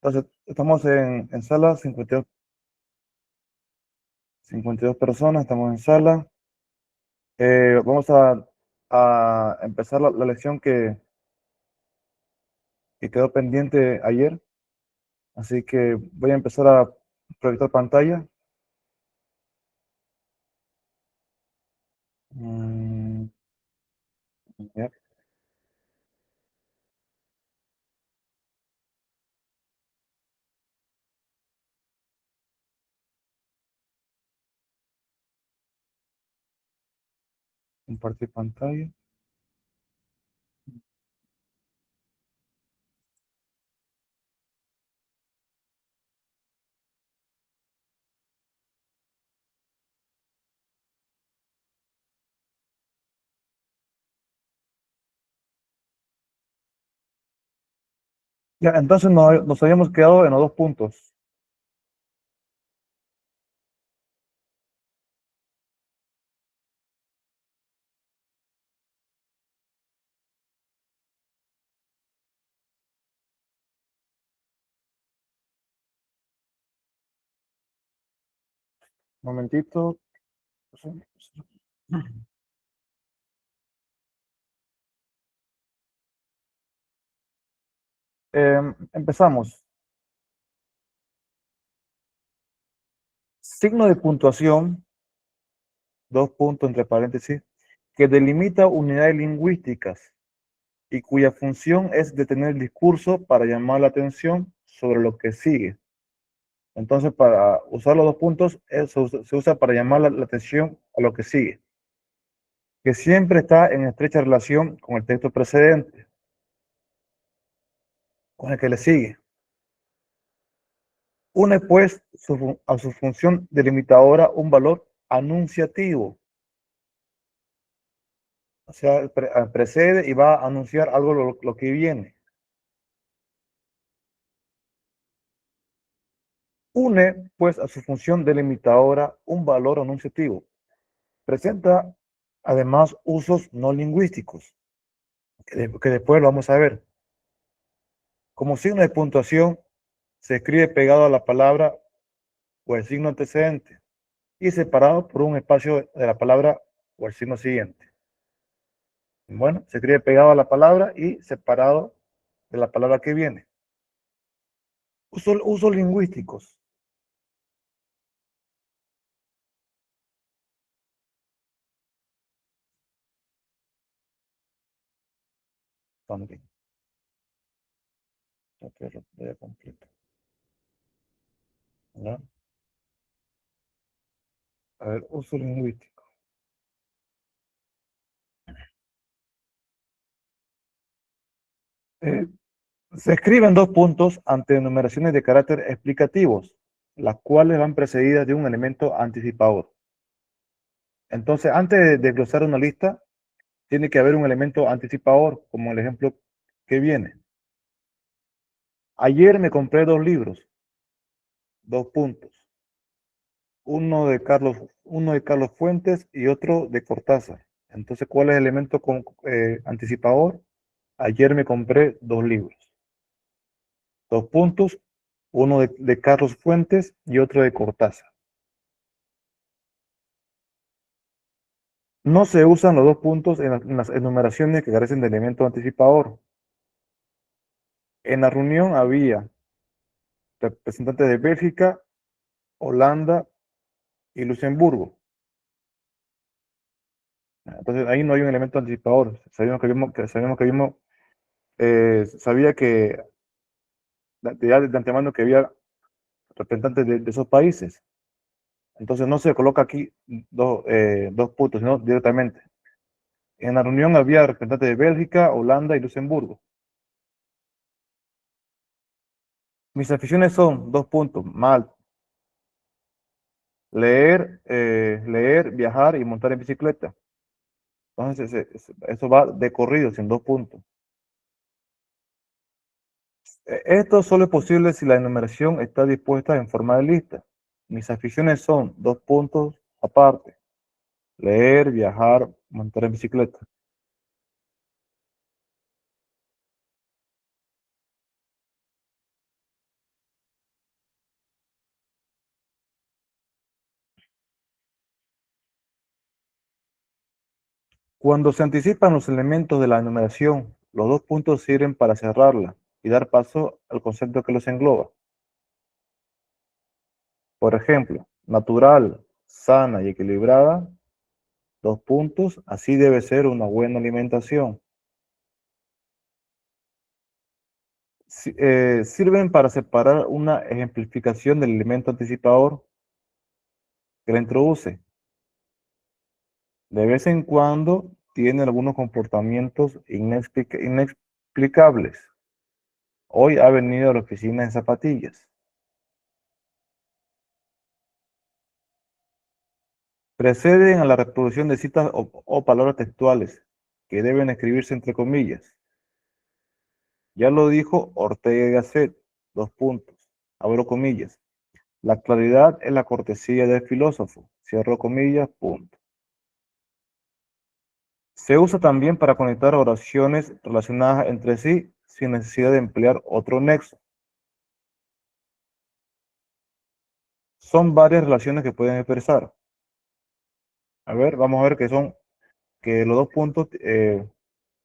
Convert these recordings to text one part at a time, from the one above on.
Entonces, estamos en sala, 52 personas, estamos en sala. Vamos a empezar la lección que quedó pendiente ayer. Así que voy a empezar a proyectar pantalla. Mm, ya, compartir pantalla. Ya, entonces nos habíamos quedado en los dos puntos. Un momentito. Empezamos. Signo de puntuación, dos puntos entre paréntesis, que delimita unidades lingüísticas y cuya función es detener el discurso para llamar la atención sobre lo que sigue. Entonces, para usar los dos puntos, se usa para llamar la atención a lo que sigue, que siempre está en estrecha relación con el texto precedente, con el que le sigue. Une, pues, a su función delimitadora un valor anunciativo. O sea, precede y va a anunciar algo lo que viene. Une, pues, a su función delimitadora un valor anunciativo. Presenta, además, usos no lingüísticos, que después lo vamos a ver. Como signo de puntuación, se escribe pegado a la palabra o el signo antecedente y separado por un espacio de la palabra o el signo siguiente. Bueno, se escribe pegado a la palabra y separado de la palabra que viene. Usos lingüísticos. También. Completo. ¿Ya? A ver, uso lingüístico. Eh, Se escriben dos puntos ante enumeraciones de carácter explicativos, las cuales van precedidas de un elemento anticipador. Entonces, antes de desglosar una lista, tiene que haber un elemento anticipador, como el ejemplo que viene. Ayer me compré dos libros, dos puntos. Uno de Carlos Fuentes y otro de Cortázar. Entonces, ¿cuál es el elemento anticipador? Ayer me compré dos libros, dos puntos, uno de Carlos Fuentes y otro de Cortázar. No se usan los dos puntos en las enumeraciones que carecen de elemento anticipador. En la reunión había representantes de Bélgica, Holanda y Luxemburgo. Entonces ahí no hay un elemento anticipador. Sabía que ya de antemano que había representantes de esos países. Entonces no se coloca aquí dos puntos, sino directamente. En la reunión había representantes de Bélgica, Holanda y Luxemburgo. Mis aficiones son dos puntos, mal. Leer, viajar y montar en bicicleta. Entonces, eso va de corrido, sin dos puntos. Esto solo es posible si la enumeración está dispuesta en forma de lista. Mis aficiones son dos puntos aparte. Leer, viajar, montar en bicicleta. Cuando se anticipan los elementos de la enumeración, los dos puntos sirven para cerrarla y dar paso al concepto que los engloba. Por ejemplo, natural, sana y equilibrada, dos puntos, así debe ser una buena alimentación. Sirven para separar una ejemplificación del elemento anticipador que la introduce. De vez en cuando tiene algunos comportamientos inexplicables. Hoy ha venido a la oficina en zapatillas. Preceden a la reproducción de citas o palabras textuales que deben escribirse entre comillas. Ya lo dijo Ortega y Gasset, dos puntos, abro comillas. La claridad es la cortesía del filósofo, cierro comillas, punto. Se usa también para conectar oraciones relacionadas entre sí sin necesidad de emplear otro nexo. Son varias relaciones que pueden expresar. A ver, vamos a ver que los dos puntos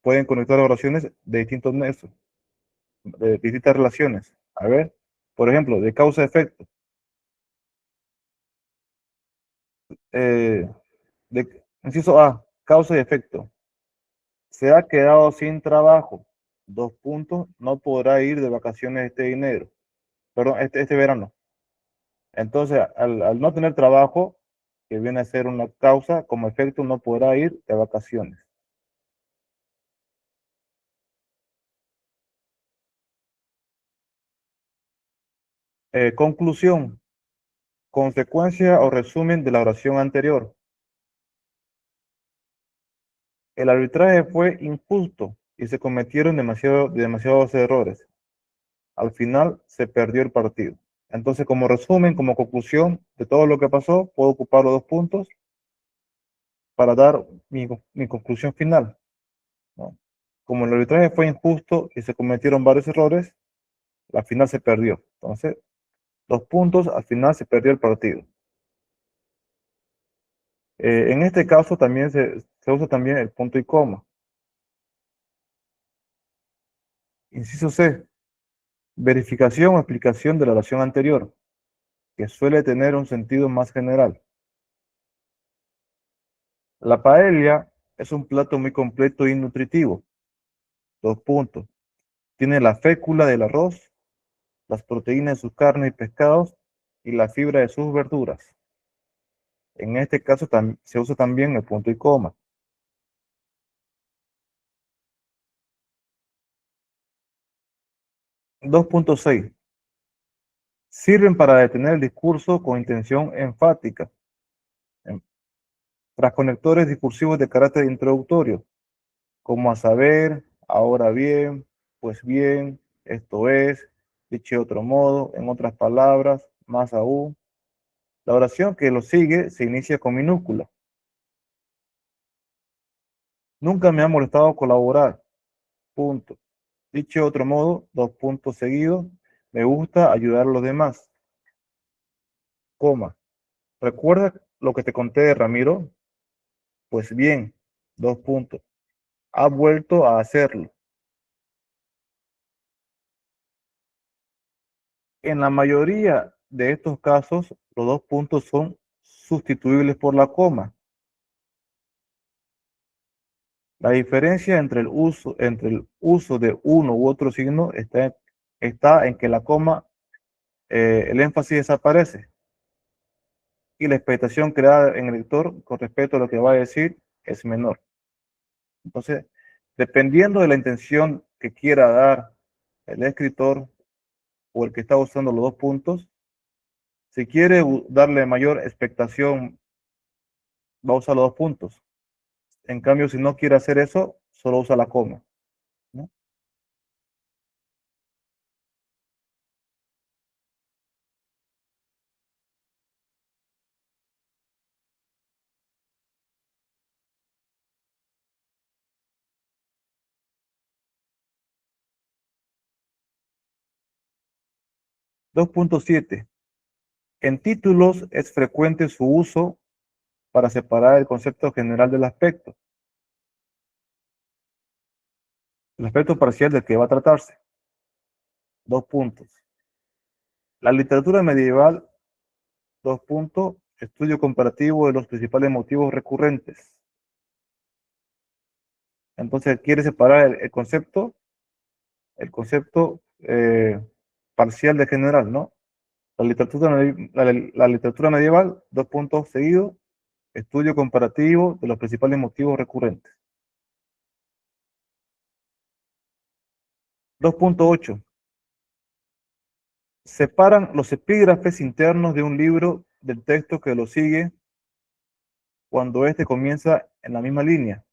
pueden conectar oraciones de distintos nexos, de distintas relaciones. A ver, por ejemplo, de causa-efecto. Inciso A, causa y efecto. Se ha quedado sin trabajo. Dos puntos, no podrá ir de vacaciones este enero. Perdón, este verano. Entonces, al no tener trabajo, que viene a ser una causa, como efecto no podrá ir de vacaciones. Conclusión, consecuencia o resumen de la oración anterior. El arbitraje fue injusto y se cometieron demasiados errores. Al final se perdió el partido. Entonces, como resumen, como conclusión de todo lo que pasó, puedo ocupar los dos puntos para dar mi conclusión final, ¿no? Como el arbitraje fue injusto y se cometieron varios errores, la final se perdió. Entonces, dos puntos, al final se perdió el partido. En este caso también se usa también el punto y coma. Inciso C, verificación o explicación de la oración anterior, que suele tener un sentido más general. La paella es un plato muy completo y nutritivo. Dos puntos. Tiene la fécula del arroz, las proteínas de sus carnes y pescados y la fibra de sus verduras. En este caso se usa también el punto y coma. 2.6. Sirven para detener el discurso con intención enfática. Tras conectores discursivos de carácter introductorio, como a saber, ahora bien, esto es, dicho de otro modo, en otras palabras, más aún. La oración que lo sigue se inicia con minúscula. Nunca me ha molestado colaborar. Punto. Dicho de otro modo, dos puntos seguidos. Me gusta ayudar a los demás. Coma. ¿Recuerda lo que te conté de Ramiro? Pues bien, dos puntos. Ha vuelto a hacerlo. En la mayoría de estos casos, los dos puntos son sustituibles por la coma. La diferencia entre el uso de uno u otro signo está en que la coma, el énfasis desaparece y la expectación creada en el lector con respecto a lo que va a decir es menor. Entonces, dependiendo de la intención que quiera dar el escritor o el que está usando los dos puntos, si quiere darle mayor expectación, va a usar los dos puntos. En cambio, si no quiere hacer eso, solo usa la coma, ¿no? 2.7. En títulos es frecuente su uso para separar el concepto general del aspecto. el aspecto parcial del que va a tratarse. 2 puntos. La literatura medieval, 2 puntos. Estudio comparativo de los principales motivos recurrentes. Entonces quiere separar el concepto parcial de general, ¿no? La literatura medieval, 2 puntos seguidos, estudio comparativo de los principales motivos recurrentes. 2.8. Separan los epígrafes internos de un libro del texto que lo sigue cuando éste comienza en la misma línea.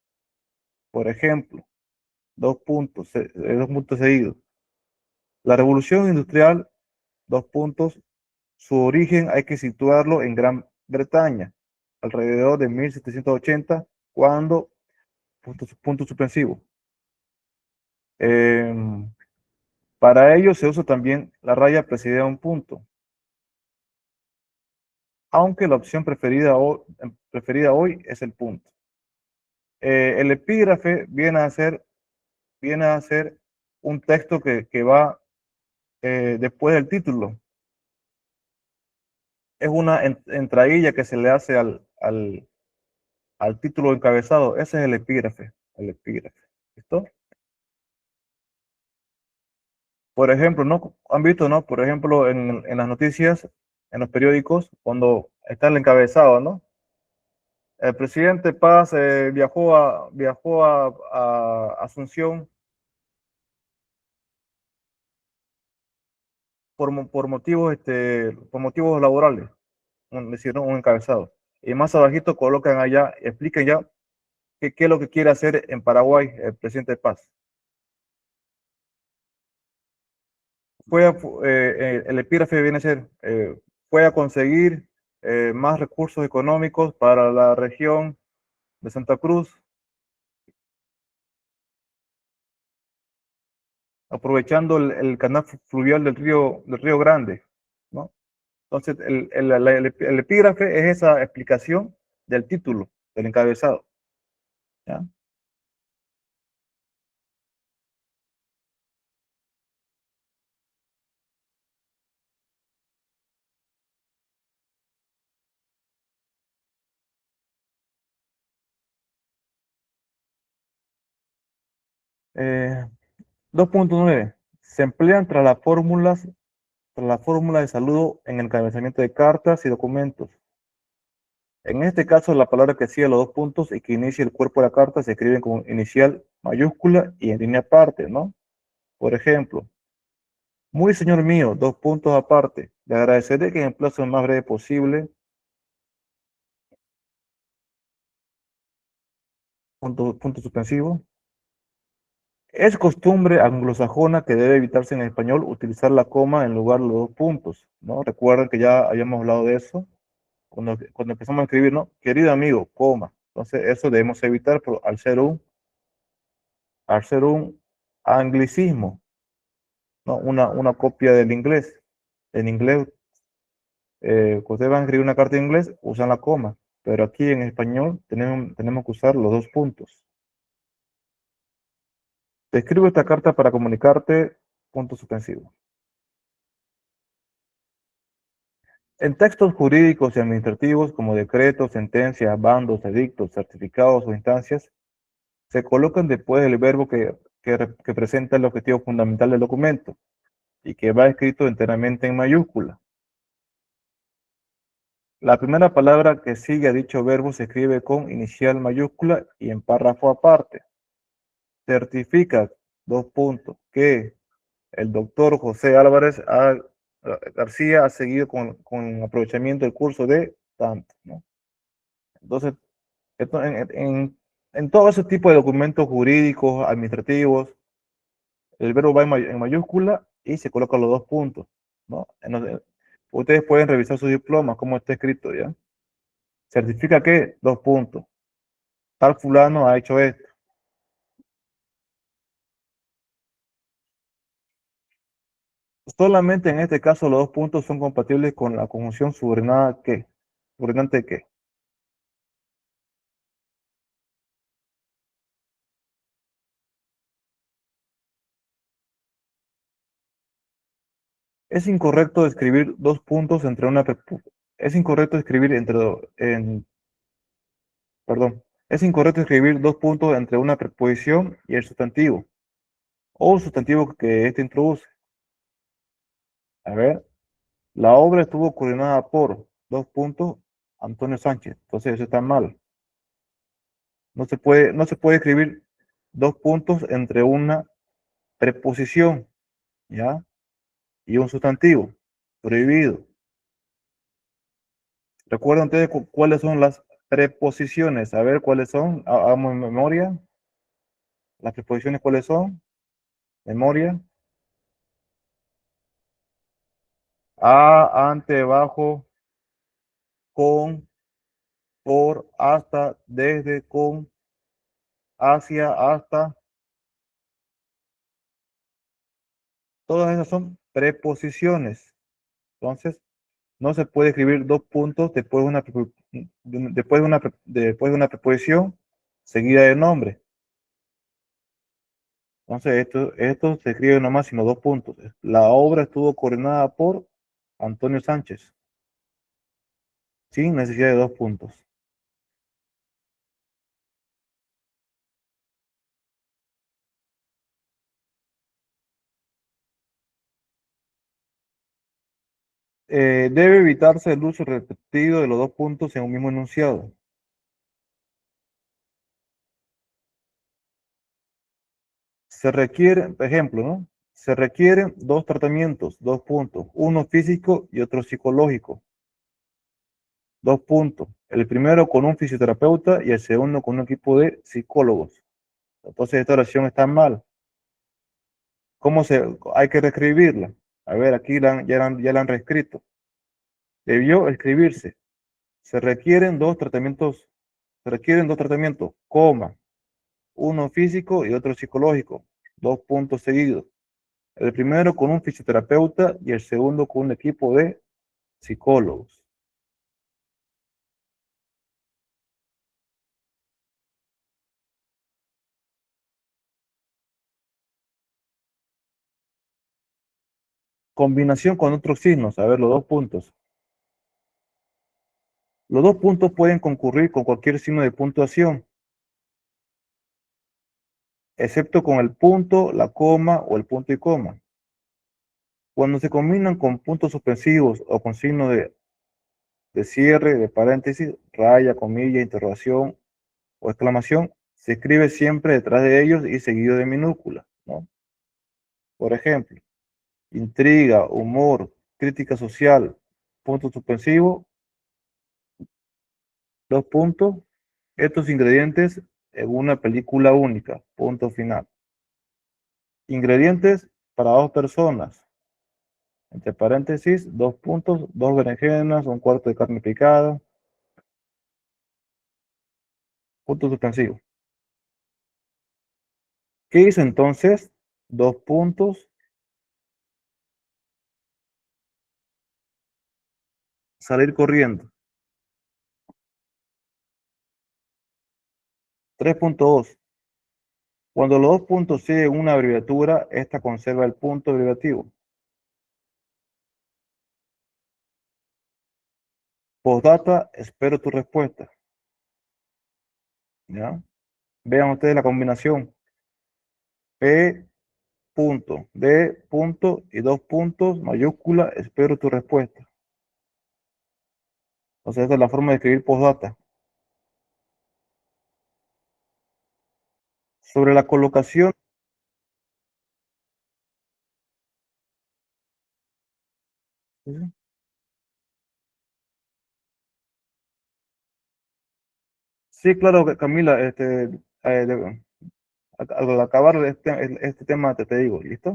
Por ejemplo, 2 puntos seguidos. La revolución industrial, 2 puntos. Su origen hay que situarlo en Gran Bretaña, alrededor de 1780, cuando, punto suspensivo. Para ello se usa también la raya precedida a un punto, aunque la opción preferida hoy es el punto. El epígrafe viene a ser un texto que va después del título. Es una entradilla que se le hace al título encabezado. Ese es el epígrafe. ¿Listo? Por ejemplo, ¿no? Han visto, ¿no? Por ejemplo, en las noticias, en los periódicos, cuando está el encabezado, ¿no? El presidente Paz viajó a Asunción por motivos laborales, decir, ¿no? Un encabezado. Y más abajito colocan allá, explican ya qué es lo que quiere hacer en Paraguay el presidente Paz. El epígrafe viene a ser, fue a conseguir más recursos económicos para la región de Santa Cruz, aprovechando el canal fluvial del río Grande, ¿no? Entonces, el epígrafe es esa explicación del título, del encabezado, ¿ya? 2.9. Se emplean tras la fórmula de saludo en el encabezamiento de cartas y documentos. En este caso, la palabra que sigue los 2 puntos y que inicia el cuerpo de la carta se escriben con inicial mayúscula y en línea aparte, ¿no? Por ejemplo, muy señor mío, 2 puntos aparte. Le agradeceré que en el plazo más breve posible, punto suspensivo. Es costumbre anglosajona que debe evitarse en español utilizar la coma en lugar de los 2 puntos, ¿no? Recuerden que ya habíamos hablado de eso cuando empezamos a escribir, ¿no? Querido amigo, coma. Entonces, eso debemos evitar al ser un anglicismo, ¿no? Una copia del inglés. En inglés, cuando ustedes van a escribir una carta en inglés, usan la coma, pero aquí en español tenemos que usar los 2 puntos. Te escribo esta carta para comunicarte, punto suspensivo. En textos jurídicos y administrativos como decretos, sentencias, bandos, edictos, certificados o instancias, se colocan después del verbo que presenta el objetivo fundamental del documento y que va escrito enteramente en mayúscula. La primera palabra que sigue a dicho verbo se escribe con inicial mayúscula y en párrafo aparte. Certifica, 2 puntos, que el doctor José Álvarez García ha seguido con aprovechamiento el curso de tanto, ¿no? Entonces, en todo ese tipo de documentos jurídicos, administrativos, el verbo va en mayúscula y se colocan los 2 puntos, ¿no? Ustedes pueden revisar su diploma, cómo está escrito, ¿ya? Certifica que, 2 puntos. Tal fulano ha hecho esto. Solamente en este caso los 2 puntos son compatibles con la conjunción subordinada que. Subordinante que. Es incorrecto escribir dos puntos entre una es incorrecto escribir perdón, es incorrecto escribir dos puntos entre una preposición y el sustantivo o sustantivo que éste introduce. A ver, la obra estuvo coordinada por dos puntos Antonio Sánchez. Entonces eso está mal. No se puede escribir dos puntos entre una preposición, ¿ya? Y un sustantivo. Prohibido. ¿Recuerdan ustedes cuáles son las preposiciones? A ver, ¿cuáles son? Hagamos memoria. Las preposiciones, ¿cuáles son? Memoria. A, ante, bajo, con, por, hasta, desde, con, hacia, hasta. Todas esas son preposiciones. Entonces, no se puede escribir dos puntos después de una preposición seguida de nombre. Entonces, esto se escribe nomás sino dos puntos. La obra estuvo coordinada por Antonio Sánchez, sin necesidad de dos puntos. Debe evitarse el uso repetido de los dos puntos en un mismo enunciado. Se requiere, por ejemplo, ¿no? Se requieren dos tratamientos, dos puntos, uno físico y otro psicológico. Dos puntos. El primero con un fisioterapeuta y el segundo con un equipo de psicólogos. Entonces esta oración está mal. Hay que reescribirla? A ver, aquí ya la han reescrito. Debió escribirse. Se requieren dos tratamientos, coma, uno físico y otro psicológico. Dos puntos seguidos. El primero con un fisioterapeuta y el segundo con un equipo de psicólogos. Combinación con otros signos. A ver, los dos puntos. Los dos puntos pueden concurrir con cualquier signo de puntuación, excepto con el punto, la coma o el punto y coma. Cuando se combinan con puntos suspensivos o con signo de cierre, de paréntesis, raya, comilla, interrogación o exclamación, se escribe siempre detrás de ellos y seguido de minúsculas, ¿no? Por ejemplo, intriga, humor, crítica social, punto suspensivo, dos puntos, estos ingredientes en una película única, punto final. Ingredientes para dos personas, entre paréntesis, dos puntos, dos berenjenas, un cuarto de carne picada, punto suspensivo. ¿Qué hizo entonces? Dos puntos, salir corriendo. 3.2. Cuando los dos puntos siguen una abreviatura, esta conserva el punto abreviativo. Postdata, espero tu respuesta. ¿Ya? Vean ustedes la combinación. P punto, D punto y dos puntos, mayúscula, espero tu respuesta. O sea, esta es la forma de escribir postdata. Sobre la colocación, sí, claro, Camila, al acabar este tema te digo, ¿listo?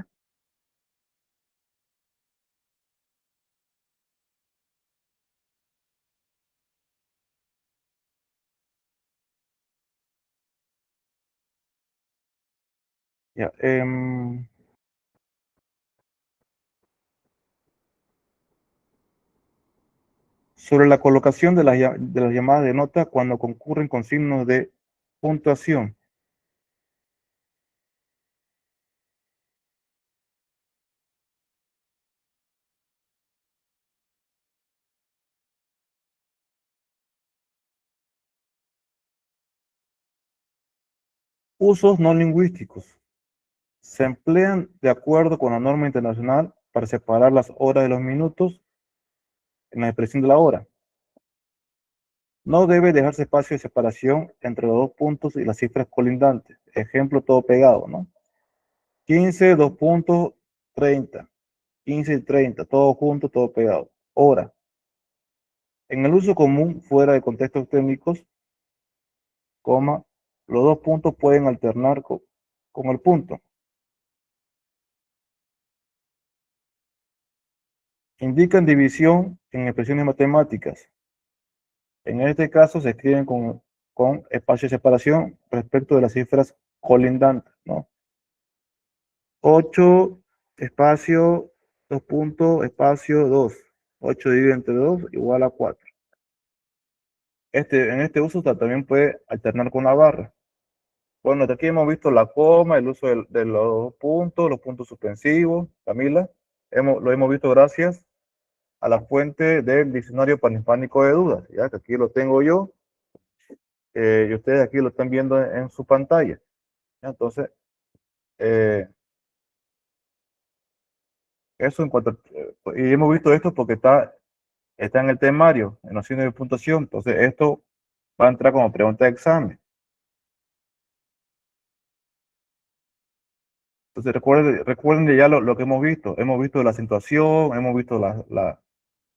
Ya, sobre la colocación de las llamadas de nota cuando concurren con signos de puntuación. Usos no lingüísticos. Se emplean de acuerdo con la norma internacional para separar las horas de los minutos en la expresión de la hora. No debe dejarse espacio de separación entre los dos puntos y las cifras colindantes. Ejemplo, todo pegado, ¿no? 15, 2 puntos, 30. 15 y 30, todo junto, todo pegado. Hora. En el uso común, fuera de contextos técnicos, coma, los dos puntos pueden alternar con el punto. Indican división en expresiones matemáticas. En este caso se escriben con espacio de separación respecto de las cifras colindantes, ¿no? 8 espacio 2 puntos espacio 2. 8 dividido entre 2 igual a 4. En este uso también puede alternar con la barra. Bueno, hasta aquí hemos visto la coma, el uso de los puntos suspensivos. Camila, lo hemos visto gracias a la fuente del diccionario panhispánico de dudas, ya que aquí lo tengo yo, y ustedes aquí lo están viendo en su pantalla. ¿Ya? Entonces, eh, eso en cuanto, y hemos visto esto porque está en el temario, en los signos de puntuación. Entonces, esto va a entrar como pregunta de examen. Entonces, recuerden ya lo que hemos visto. Hemos visto la acentuación, hemos visto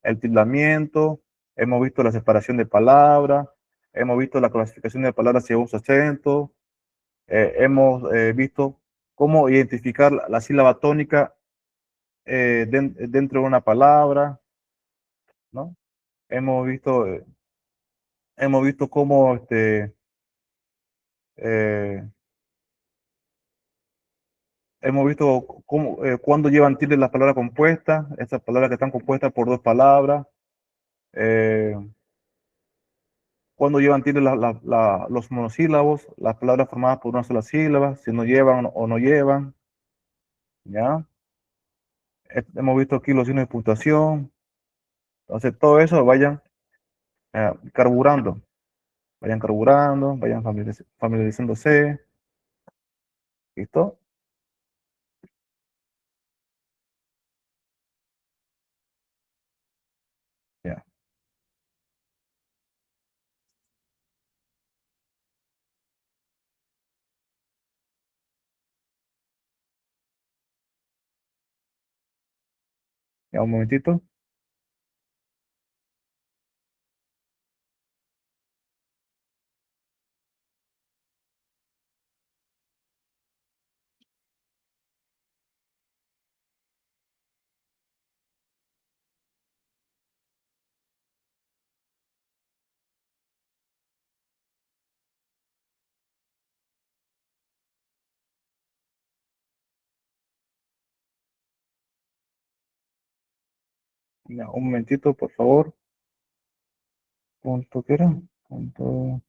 el tildamiento, hemos visto la separación de palabras, hemos visto la clasificación de palabras según su acento, hemos visto cómo identificar la sílaba tónica dentro de una palabra, ¿no? Hemos visto, eh, hemos visto cómo eh, hemos visto cómo, cuándo llevan tilde las palabras compuestas, esas palabras que están compuestas por dos palabras, eh, cuándo llevan tilde los monosílabos, las palabras formadas por una sola sílaba, si no llevan o no llevan, ¿ya? Hemos visto aquí los signos de puntuación, entonces todo eso carburando, vayan carburando, vayan familiarizándose, ¿listo? Ya, ya un momentito, ya, un momentito, por favor. Punto, ¿qué era? Punto,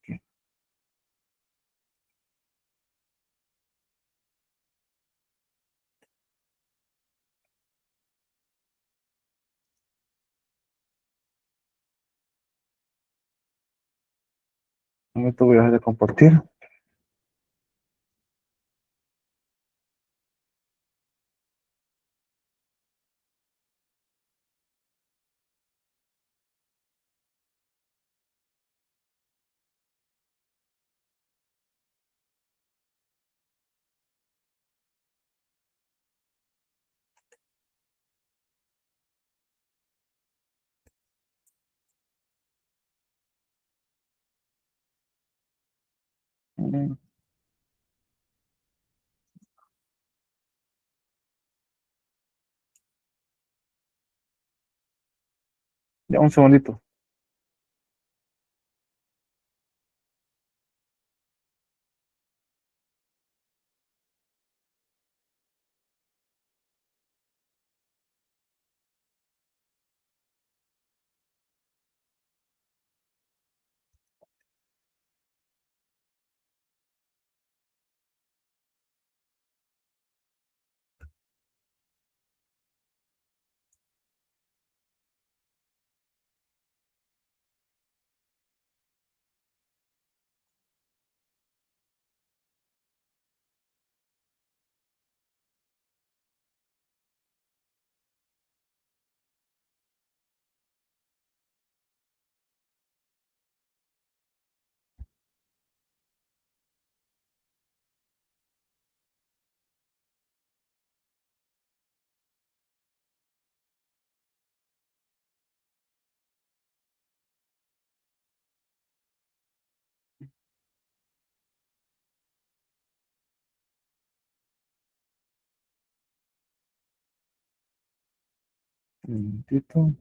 aquí. Un momento, voy a dejar de compartir. Mm, Ya, un segundito. Un momentito.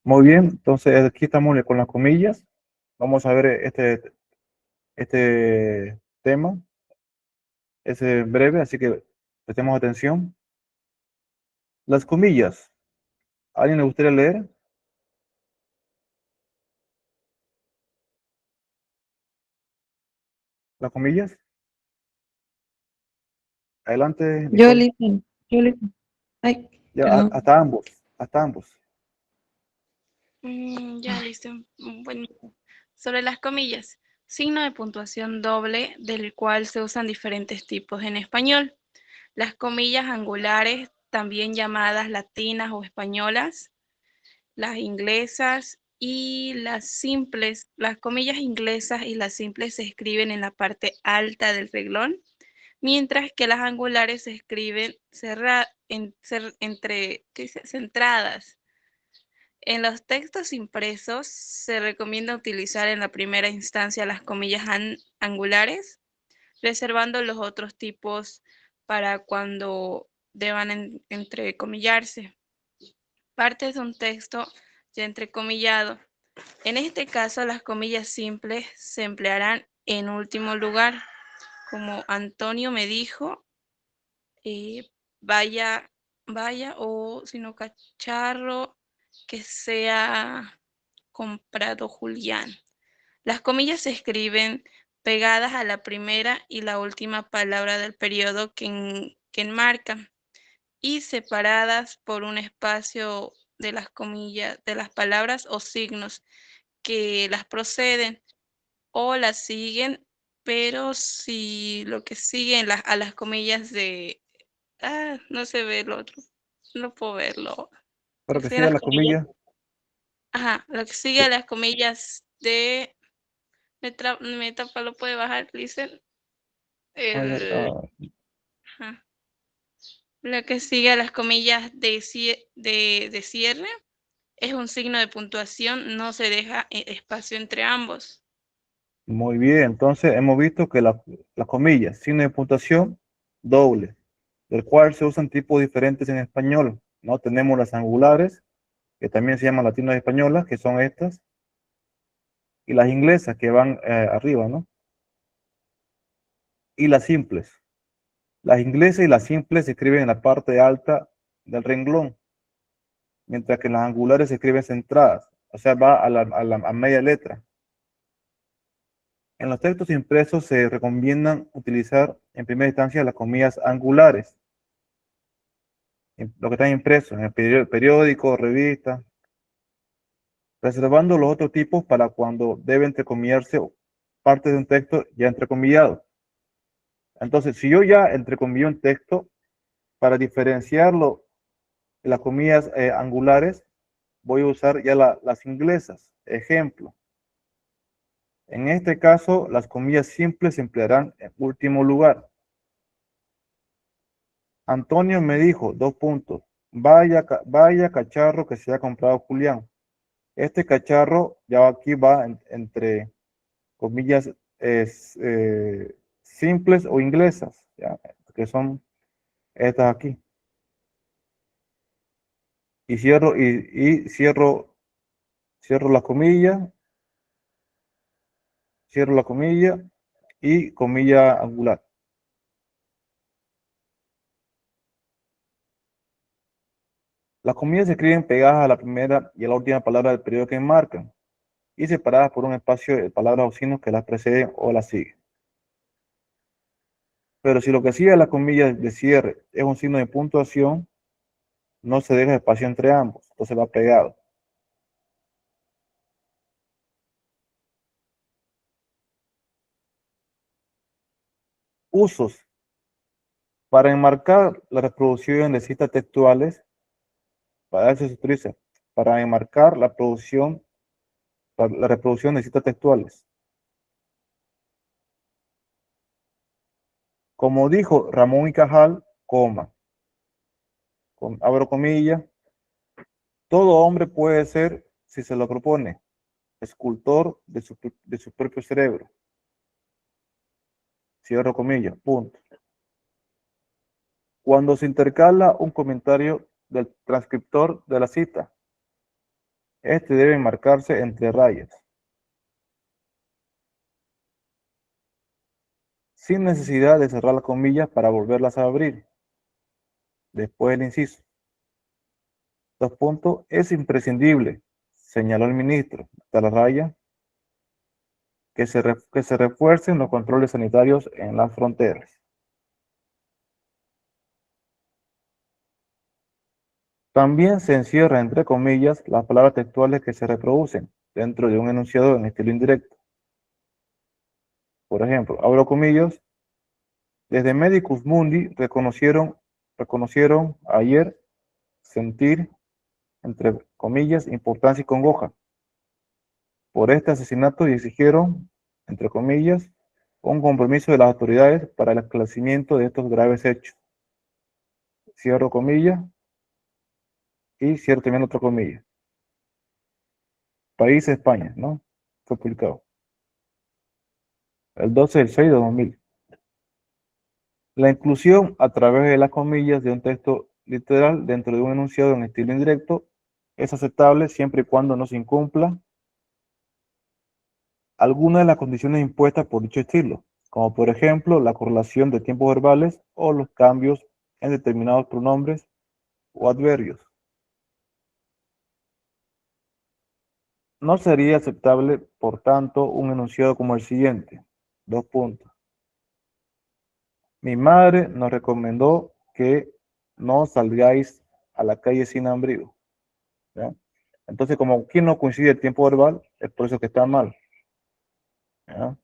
Muy bien, entonces aquí estamos con las comillas. Vamos a ver este tema. Es breve, así que prestemos atención. Las comillas. ¿A alguien le gustaría leer las comillas? Adelante, Yo Nicole. listen, yo listen. Ay, Ya, perdón. hasta ambos, hasta ambos. Ya listo. Bueno, sobre las comillas, signo de puntuación doble del cual se usan diferentes tipos en español. Las comillas angulares, también llamadas latinas o españolas, las inglesas y las simples. Las comillas inglesas y las simples se escriben en la parte alta del reglón, mientras que las angulares se escriben centradas. En los textos impresos se recomienda utilizar en la primera instancia las comillas angulares, reservando los otros tipos para cuando deban entrecomillarse. Partes de un texto ya entrecomillado. En este caso, las comillas simples se emplearán en último lugar, como Antonio me dijo, vaya, vaya, o si no, cacharro que sea comprado Julián. Las comillas se escriben pegadas a la primera y la última palabra del periodo que enmarcan y separadas por un espacio de las comillas, de las palabras o signos que las proceden o las siguen, pero si lo que siguen a las comillas de, no se ve el otro, no puedo verlo, Para que que siguen siga las la comillas, comilla. lo que sigue a las comillas de, me tapa, lo puede bajar, dicen, A ver, ajá, lo que sigue a las comillas de cierre es un signo de puntuación, no se deja espacio entre ambos. muy bien, entonces hemos visto que las comillas, signo de puntuación doble, del cual se usan tipos diferentes en español, ¿no? Tenemos las angulares, que también se llaman latinas españolas, que son estas, y las inglesas, que van arriba, ¿no? Y las simples. Las inglesas y las simples se escriben en la parte alta del renglón, mientras que las angulares se escriben centradas, o sea, va a media letra. En los textos impresos se recomiendan utilizar en primera instancia las comillas angulares, lo que está impreso en el periódico, revista, reservando los otros tipos para cuando debe entrecomillarse parte de un texto ya entrecomillado. Entonces, si yo ya entrecomillo un texto, para diferenciarlo de las comillas angulares, voy a usar ya las inglesas. Ejemplo, en este caso, las comillas simples se emplearán en último lugar. Antonio me dijo, dos puntos, vaya cacharro que se ha comprado Julián. Este cacharro ya aquí va entre comillas simples o inglesas, ¿ya? Que son estas aquí. Y cierro la comilla, cierro la comilla y comilla angular. Las comillas se escriben pegadas a la primera y a la última palabra del periodo que enmarcan. y separadas por un espacio de palabras o signos que las preceden o las siguen. Pero si lo que sigue la comilla de cierre es un signo de puntuación, no se deja espacio entre ambos, entonces va pegado. Usos. Para enmarcar la reproducción de citas textuales, para eso se utiliza, para enmarcar la reproducción de citas textuales. Como dijo Ramón y Cajal, coma, abro comillas, todo hombre puede ser, si se lo propone, escultor de su propio cerebro. Cierro comillas, punto. Cuando se intercala un comentario del transcriptor de la cita, este debe marcarse entre rayas, sin necesidad de cerrar las comillas para volverlas a abrir. Después el inciso. Dos puntos, es imprescindible, señaló el ministro, de la raya, que se refuercen los controles sanitarios en las fronteras. También se encierra entre comillas las palabras textuales que se reproducen dentro de un enunciado en estilo indirecto. Por ejemplo, abro comillas, desde Medicus Mundi reconocieron ayer sentir, entre comillas, importancia y congoja por este asesinato y exigieron, entre comillas, un compromiso de las autoridades para el esclarecimiento de estos graves hechos. Cierro comillas y cierro también otra comilla. País España, ¿no? Fue publicado el 12 del 6 de 2000. La inclusión a través de las comillas de un texto literal dentro de un enunciado en estilo indirecto es aceptable siempre y cuando no se incumpla alguna de las condiciones impuestas por dicho estilo, como por ejemplo la correlación de tiempos verbales o los cambios en determinados pronombres o adverbios. No sería aceptable, por tanto, un enunciado como el siguiente. Dos puntos. Mi madre nos recomendó que no salgáis a la calle sin abrigo. ¿Ya? Entonces, como aquí no coincide el tiempo verbal, es por eso que está mal. ¿Ya?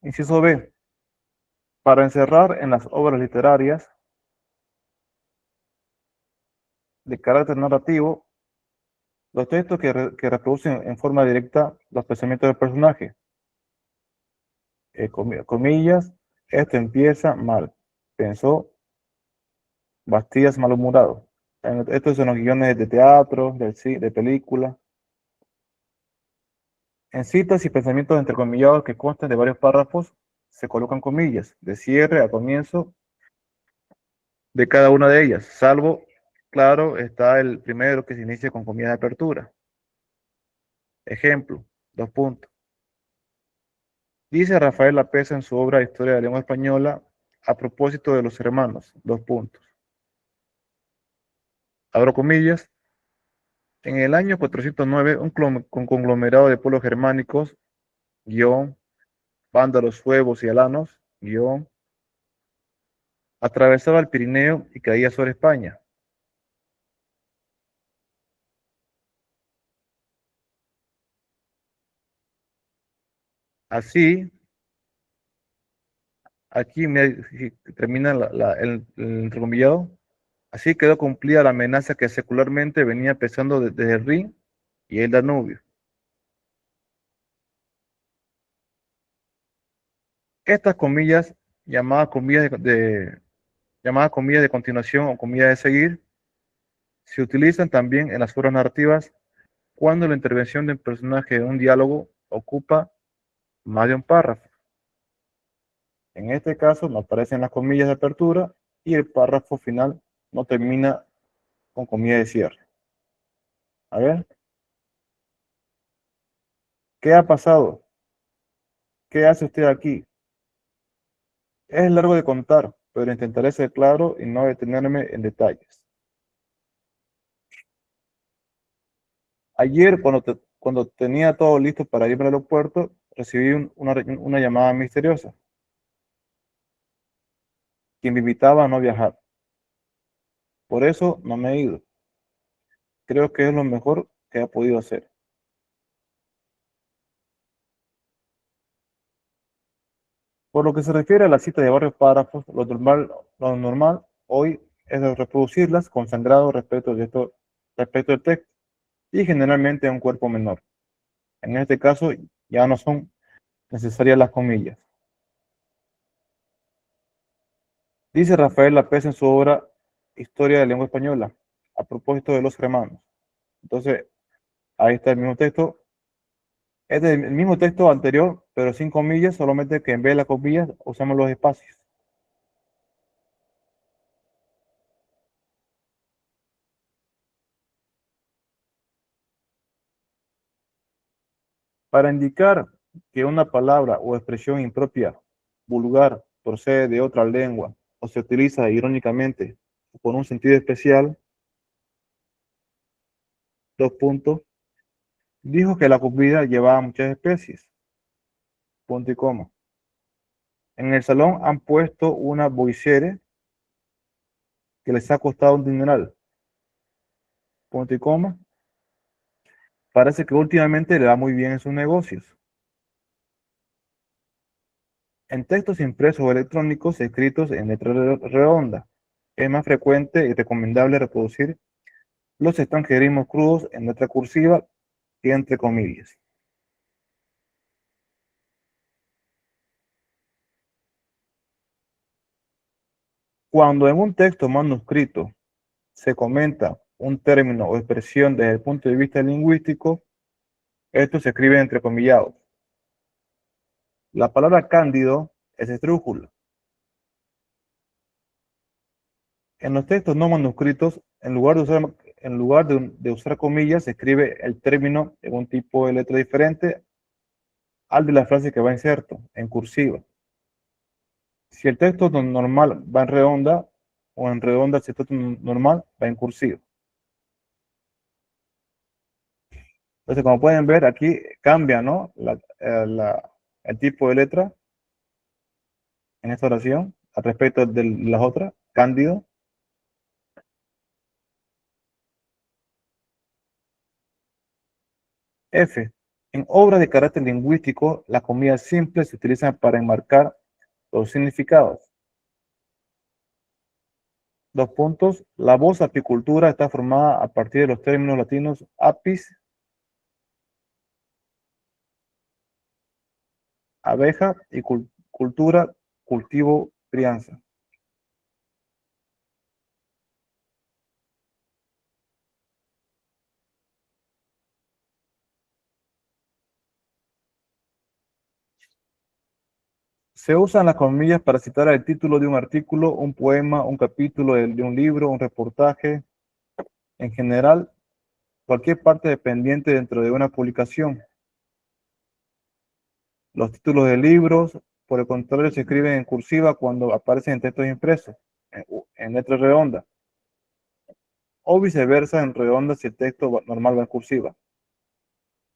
Inciso B. Para encerrar en las obras literarias de carácter narrativo los textos que reproducen en forma directa los pensamientos del personaje. Comillas, esto empieza mal. Pensó Bastías malhumorado. Estos son los guiones de teatro, de película. En citas y pensamientos entrecomillados que constan de varios párrafos, se colocan comillas de cierre a comienzo de cada una de ellas, salvo, claro, está el primero que se inicia con comillas de apertura. Ejemplo, dos puntos. Dice Rafael Lapesa en su obra Historia de la Lengua Española a propósito de los hermanos, dos puntos. Abro comillas. En el año 409, un conglomerado de pueblos germánicos, vándalos, suevos y alanos, atravesaba el Pirineo y caía sobre España. Así, aquí termina el entrecomillado. Así quedó cumplida la amenaza que secularmente venía pesando desde el Rin y el Danubio. Estas comillas, llamadas comillas de continuación o comillas de seguir, se utilizan también en las obras narrativas cuando la intervención del personaje en un diálogo ocupa más de un párrafo. En este caso no aparecen las comillas de apertura y el párrafo final no termina con comillas de cierre. A ver, ¿qué ha pasado? ¿Qué hace usted aquí? Es largo de contar, pero intentaré ser claro y no detenerme en detalles. Ayer, cuando tenía todo listo para irme al aeropuerto, recibí una llamada misteriosa que me invitaba a no viajar. Por eso no me he ido. Creo que es lo mejor que he podido hacer. Por lo que se refiere a la cita de varios párrafos, lo normal hoy es reproducirlas con sangrado respecto al texto y generalmente a un cuerpo menor. En este caso ya no son necesarias las comillas. Dice Rafael Lapez en su obra Historia de la Lengua Española, a propósito de los germanos. Entonces, ahí está el mismo texto. Es el mismo texto anterior, pero sin comillas, solamente que en vez de las comillas usamos los espacios. Para indicar que una palabra o expresión impropia, vulgar, procede de otra lengua o se utiliza irónicamente o con un sentido especial, dos puntos, dijo que la comida llevaba muchas especies, punto y coma. En el salón han puesto una boicere que les ha costado un dineral, punto y coma. Parece que últimamente le va muy bien en sus negocios. En textos impresos o electrónicos escritos en letra redonda, es más frecuente y recomendable reproducir los extranjerismos crudos en letra cursiva y entre comillas. Cuando en un texto manuscrito se comenta un término o expresión desde el punto de vista lingüístico, esto se escribe entrecomillados. La palabra cándido es esdrújula. En los textos no manuscritos, en lugar de usar comillas, se escribe el término en un tipo de letra diferente al de la frase que va inserto, en cursiva. Si el texto normal va en redonda, o en redonda si el texto normal va en cursiva. Entonces, como pueden ver, aquí cambia, ¿no? El tipo de letra en esta oración al respecto de las otras. Cándido. F. En obras de carácter lingüístico, las comillas simples se utilizan para enmarcar los significados. Dos puntos. La voz apicultura está formada a partir de los términos latinos apis, abeja, y cultura, cultivo, crianza. Se usan las comillas para citar el título de un artículo, un poema, un capítulo de un libro, un reportaje. En general, cualquier parte dependiente dentro de una publicación. Los títulos de libros, por el contrario, se escriben en cursiva cuando aparecen en textos impresos, en letra redonda, o viceversa en redonda si el texto normal va en cursiva.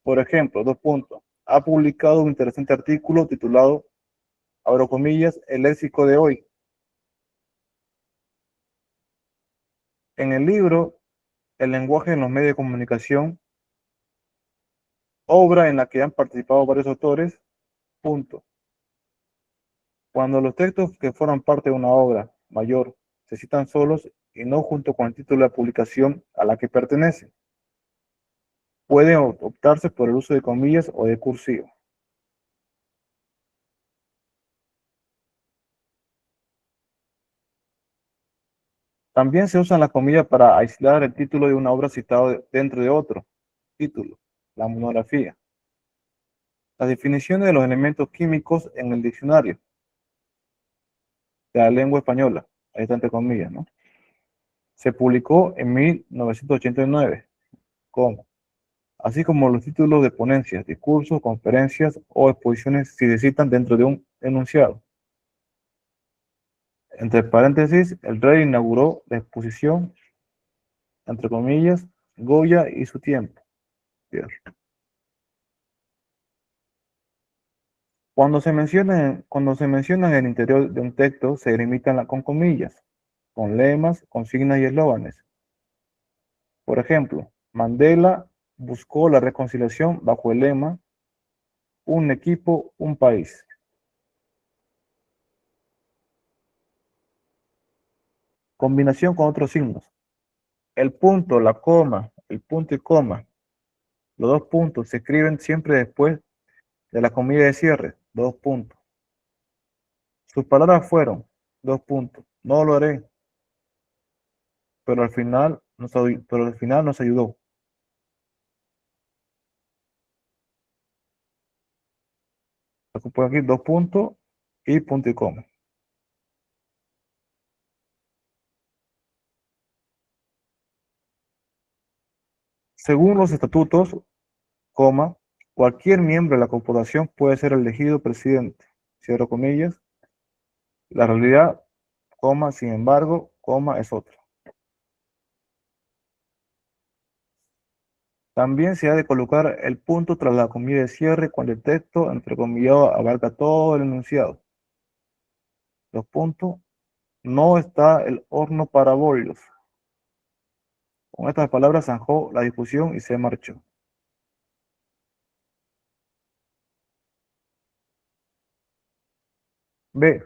Por ejemplo, dos puntos. Ha publicado un interesante artículo titulado, abro comillas, El léxico de hoy. En el libro, El lenguaje en los medios de comunicación, obra en la que han participado varios autores, punto. Cuando los textos que forman parte de una obra mayor se citan solos y no junto con el título de la publicación a la que pertenecen, pueden optarse por el uso de comillas o de cursiva. También se usan las comillas para aislar el título de una obra citado dentro de otro título, la monografía. Las definiciones de los elementos químicos en el diccionario de la lengua española, ahí está entre comillas, ¿no? Se publicó en 1989. ¿Cómo? así como los títulos de ponencias, discursos, conferencias o exposiciones si se citan dentro de un enunciado. Entre paréntesis, el rey inauguró la exposición, entre comillas, Goya y su tiempo. Cierre. Cuando se menciona en el interior de un texto, se delimitan con comillas, con lemas, consignas y eslóganes. Por ejemplo, Mandela buscó la reconciliación bajo el lema un equipo, un país. Combinación con otros signos. El punto, la coma, el punto y coma, los dos puntos se escriben siempre después de la comilla de cierre, dos puntos. Sus palabras fueron, dos puntos, no lo haré, pero al final nos ayudó. Por aquí, dos puntos y punto y coma. Según los estatutos, coma, cualquier miembro de la corporación puede ser elegido presidente, cierro comillas. La realidad, coma, sin embargo, coma es otra. También se ha de colocar el punto tras la comilla de cierre cuando el texto entrecomillado abarca todo el enunciado. Los puntos, no está el horno para bollos. Con estas palabras zanjó la discusión y se marchó. B.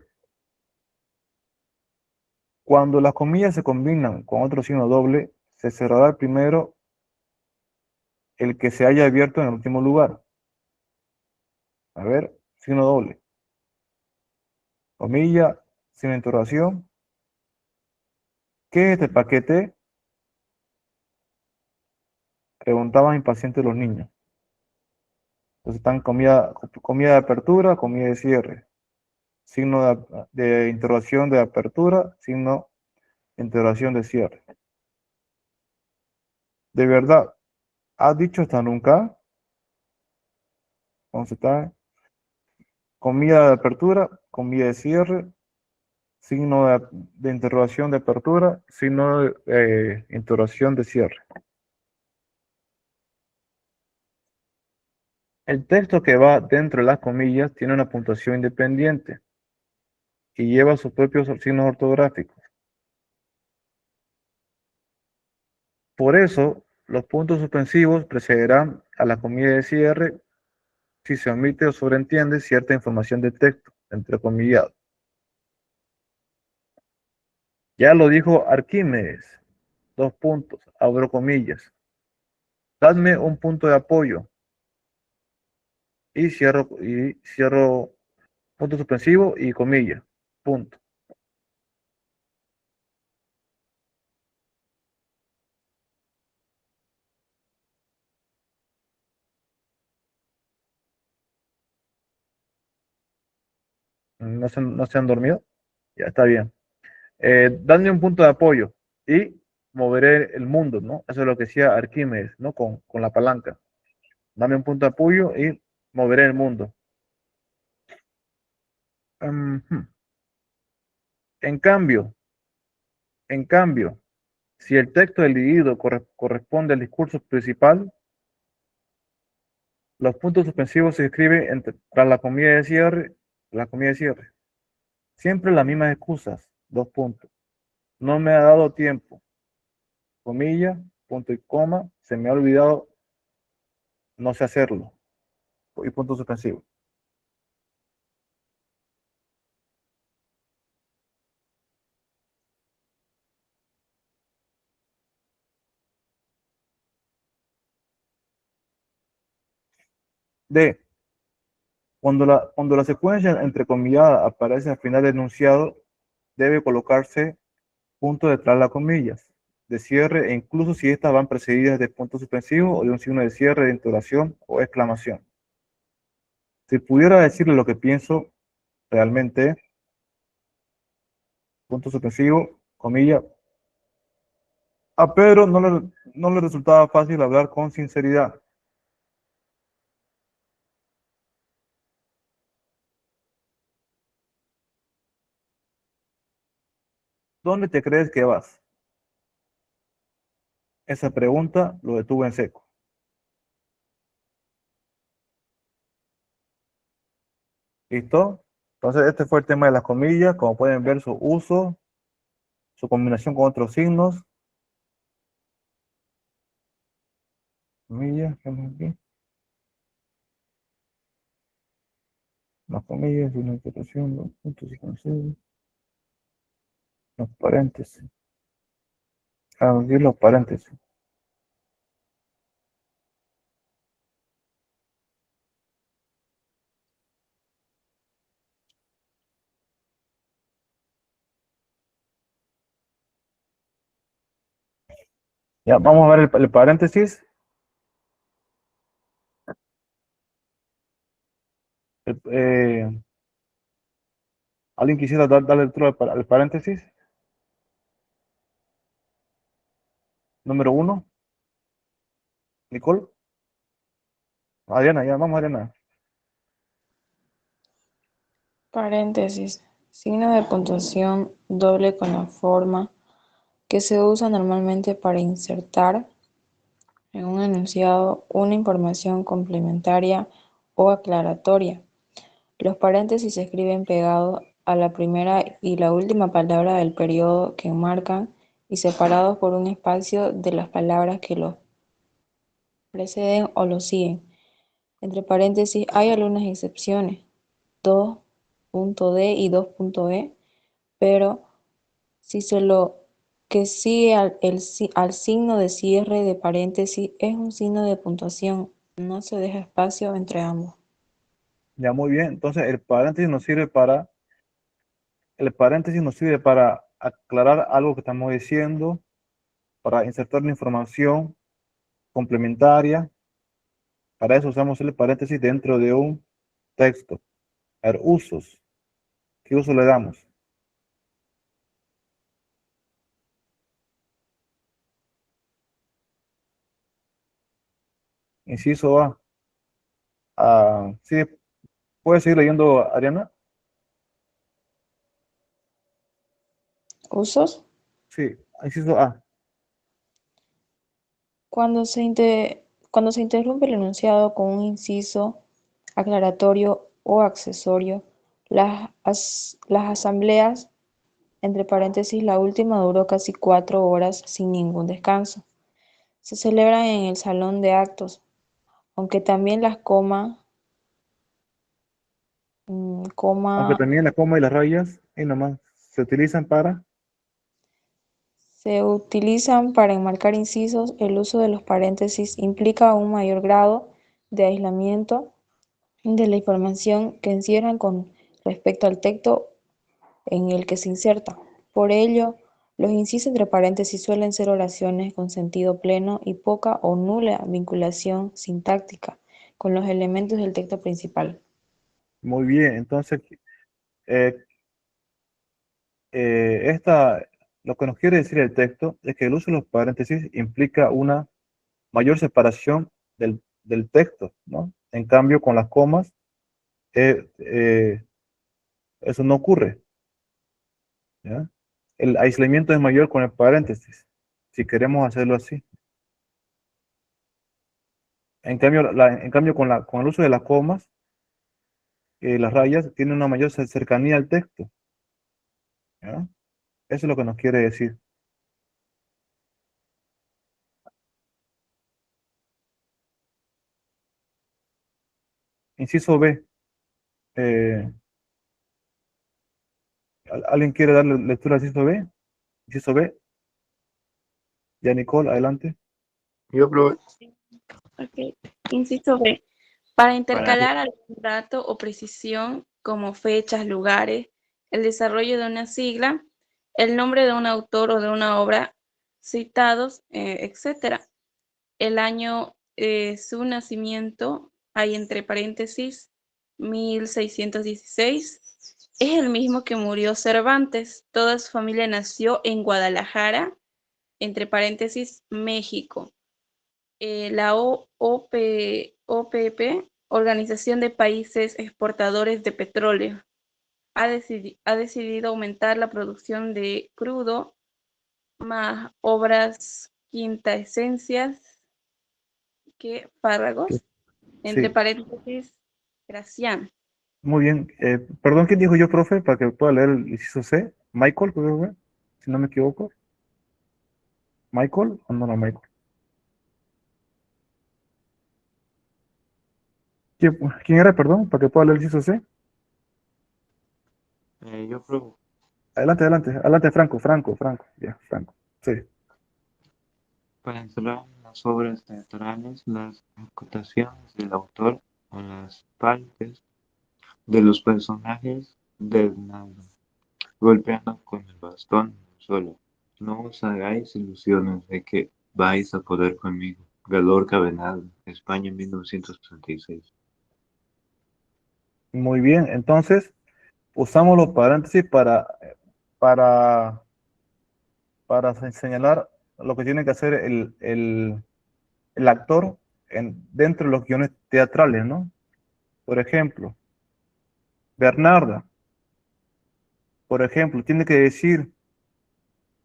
Cuando las comillas se combinan con otro signo doble, se cerrará primero el que se haya abierto en el último lugar. A ver, signo doble. Comilla, sin interrogación. ¿Qué es este paquete? Preguntaban impacientes los niños. Entonces están comida de apertura, comida de cierre. Signo de interrogación de apertura, signo de interrogación de cierre. De verdad, ¿has dicho hasta nunca? Entonces está comida de apertura, comida de cierre, signo de interrogación de apertura, signo de interrogación de cierre. El texto que va dentro de las comillas tiene una puntuación independiente y lleva sus propios signos ortográficos. Por eso, los puntos suspensivos precederán a la comilla de cierre si se omite o sobreentiende cierta información de texto, entrecomillado. Ya lo dijo Arquímedes, dos puntos, abro comillas. Dadme un punto de apoyo y cierro punto suspensivo y comilla, punto. ¿No se han dormido? Ya está bien. Dadme un punto de apoyo y moveré el mundo, ¿no? Eso es lo que decía Arquímedes, ¿no? Con la palanca. Dame un punto de apoyo y moveré el mundo. En cambio, si el texto del individuo corresponde al discurso principal, los puntos suspensivos se escriben tras la comilla de cierre, Siempre las mismas excusas, dos puntos. No me ha dado tiempo, comilla, punto y coma, se me ha olvidado, no sé hacerlo, y punto suspensivo. D. Cuando la secuencia entrecomillada aparece al final del enunciado, debe colocarse punto detrás de las comillas de cierre, e incluso si estas van precedidas de punto suspensivo o de un signo de cierre, de interrogación o exclamación. Si pudiera decirle lo que pienso realmente, punto suspensivo, comilla, a Pedro no le resultaba fácil hablar con sinceridad. ¿Dónde te crees que vas? Esa pregunta lo detuvo en seco. ¿Listo? Entonces, este fue el tema de las comillas. Como pueden ver, su uso, su combinación con otros signos. Comillas, ¿qué más aquí? Las comillas, una interpretación, los puntos y conocidos, los paréntesis. Aquí los paréntesis. Ya, vamos a ver el paréntesis. Eh, ¿Alguien quisiera darle lectura al paréntesis? Número 1, Nicole. Adriana, ya, vamos, Adriana. Paréntesis. Signo de puntuación doble con la forma que se usa normalmente para insertar en un enunciado una información complementaria o aclaratoria. Los paréntesis se escriben pegados a la primera y la última palabra del periodo que enmarcan y separados por un espacio de las palabras que los preceden o los siguen. Entre paréntesis hay algunas excepciones, 2.d y 2.e, pero si se lo que sigue al signo de cierre de paréntesis es un signo de puntuación, no se deja espacio entre ambos. Ya, muy bien. Entonces, el paréntesis nos sirve para aclarar algo que estamos diciendo, para insertar una información complementaria. Para eso usamos el paréntesis dentro de un texto. A ver, usos. ¿Qué uso le damos? Inciso A. Sí, ¿puedes seguir leyendo, Ariana? Usos. Sí, inciso A. Cuando se interrumpe el enunciado con un inciso aclaratorio o accesorio, las asambleas, entre paréntesis, la última duró casi 4 horas sin ningún descanso, se celebran en el salón de actos, aunque también las Aunque coma también la coma y las rayas, y nomás, se utilizan para. se utilizan para enmarcar incisos. El uso de los paréntesis implica un mayor grado de aislamiento de la información que encierran con respecto al texto en el que se inserta. Por ello, los incisos entre paréntesis suelen ser oraciones con sentido pleno y poca o nula vinculación sintáctica con los elementos del texto principal. Muy bien, entonces, eh, lo que nos quiere decir el texto es que el uso de los paréntesis implica una mayor separación del texto, ¿no? En cambio, con las comas, eso no ocurre, ¿ya? El aislamiento es mayor con el paréntesis, si queremos hacerlo así. En cambio con el uso de las comas, las rayas tienen una mayor cercanía al texto, ¿ya? Eso es lo que nos quiere decir. Inciso B. eh, ¿Alguien quiere darle lectura al inciso B? Inciso B. Ya, Nicole, adelante. Yo, profe. Ok. Inciso B. Para Para intercalar algún dato o precisión como fechas, lugares, el desarrollo de una sigla, el nombre de un autor o de una obra citados, etcétera. El año su nacimiento, hay entre paréntesis 1616. Es el mismo que murió Cervantes. Toda su familia nació en Guadalajara, entre paréntesis México. La OPP, Organización de Países Exportadores de Petróleo. ha decidido aumentar la producción de crudo, más obras quintaesencias que Que- fárragos, entre Sí, paréntesis, Gracián. muy bien. Perdón, ¿quién dijo yo, profe? Para que pueda leer el inciso C. Michael, creo que fue, si no me equivoco. Michael o no, no, Michael. ¿Quién era, perdón? Para que pueda leer el inciso C. Yo creo, Adelante, adelante, adelante, Franco, ya, Franco. Sí, para entrar en las obras teatrales, las acotaciones del autor o las partes de los personajes del nada, golpeando con el bastón en el suelo. No os hagáis ilusiones de que vais a poder conmigo. Galorca Venal, España 1936. muy bien. Entonces, usamos los paréntesis para, para señalar lo que tiene que hacer el actor dentro de los guiones teatrales, ¿no? Por ejemplo, Bernarda, por ejemplo, tiene que decir,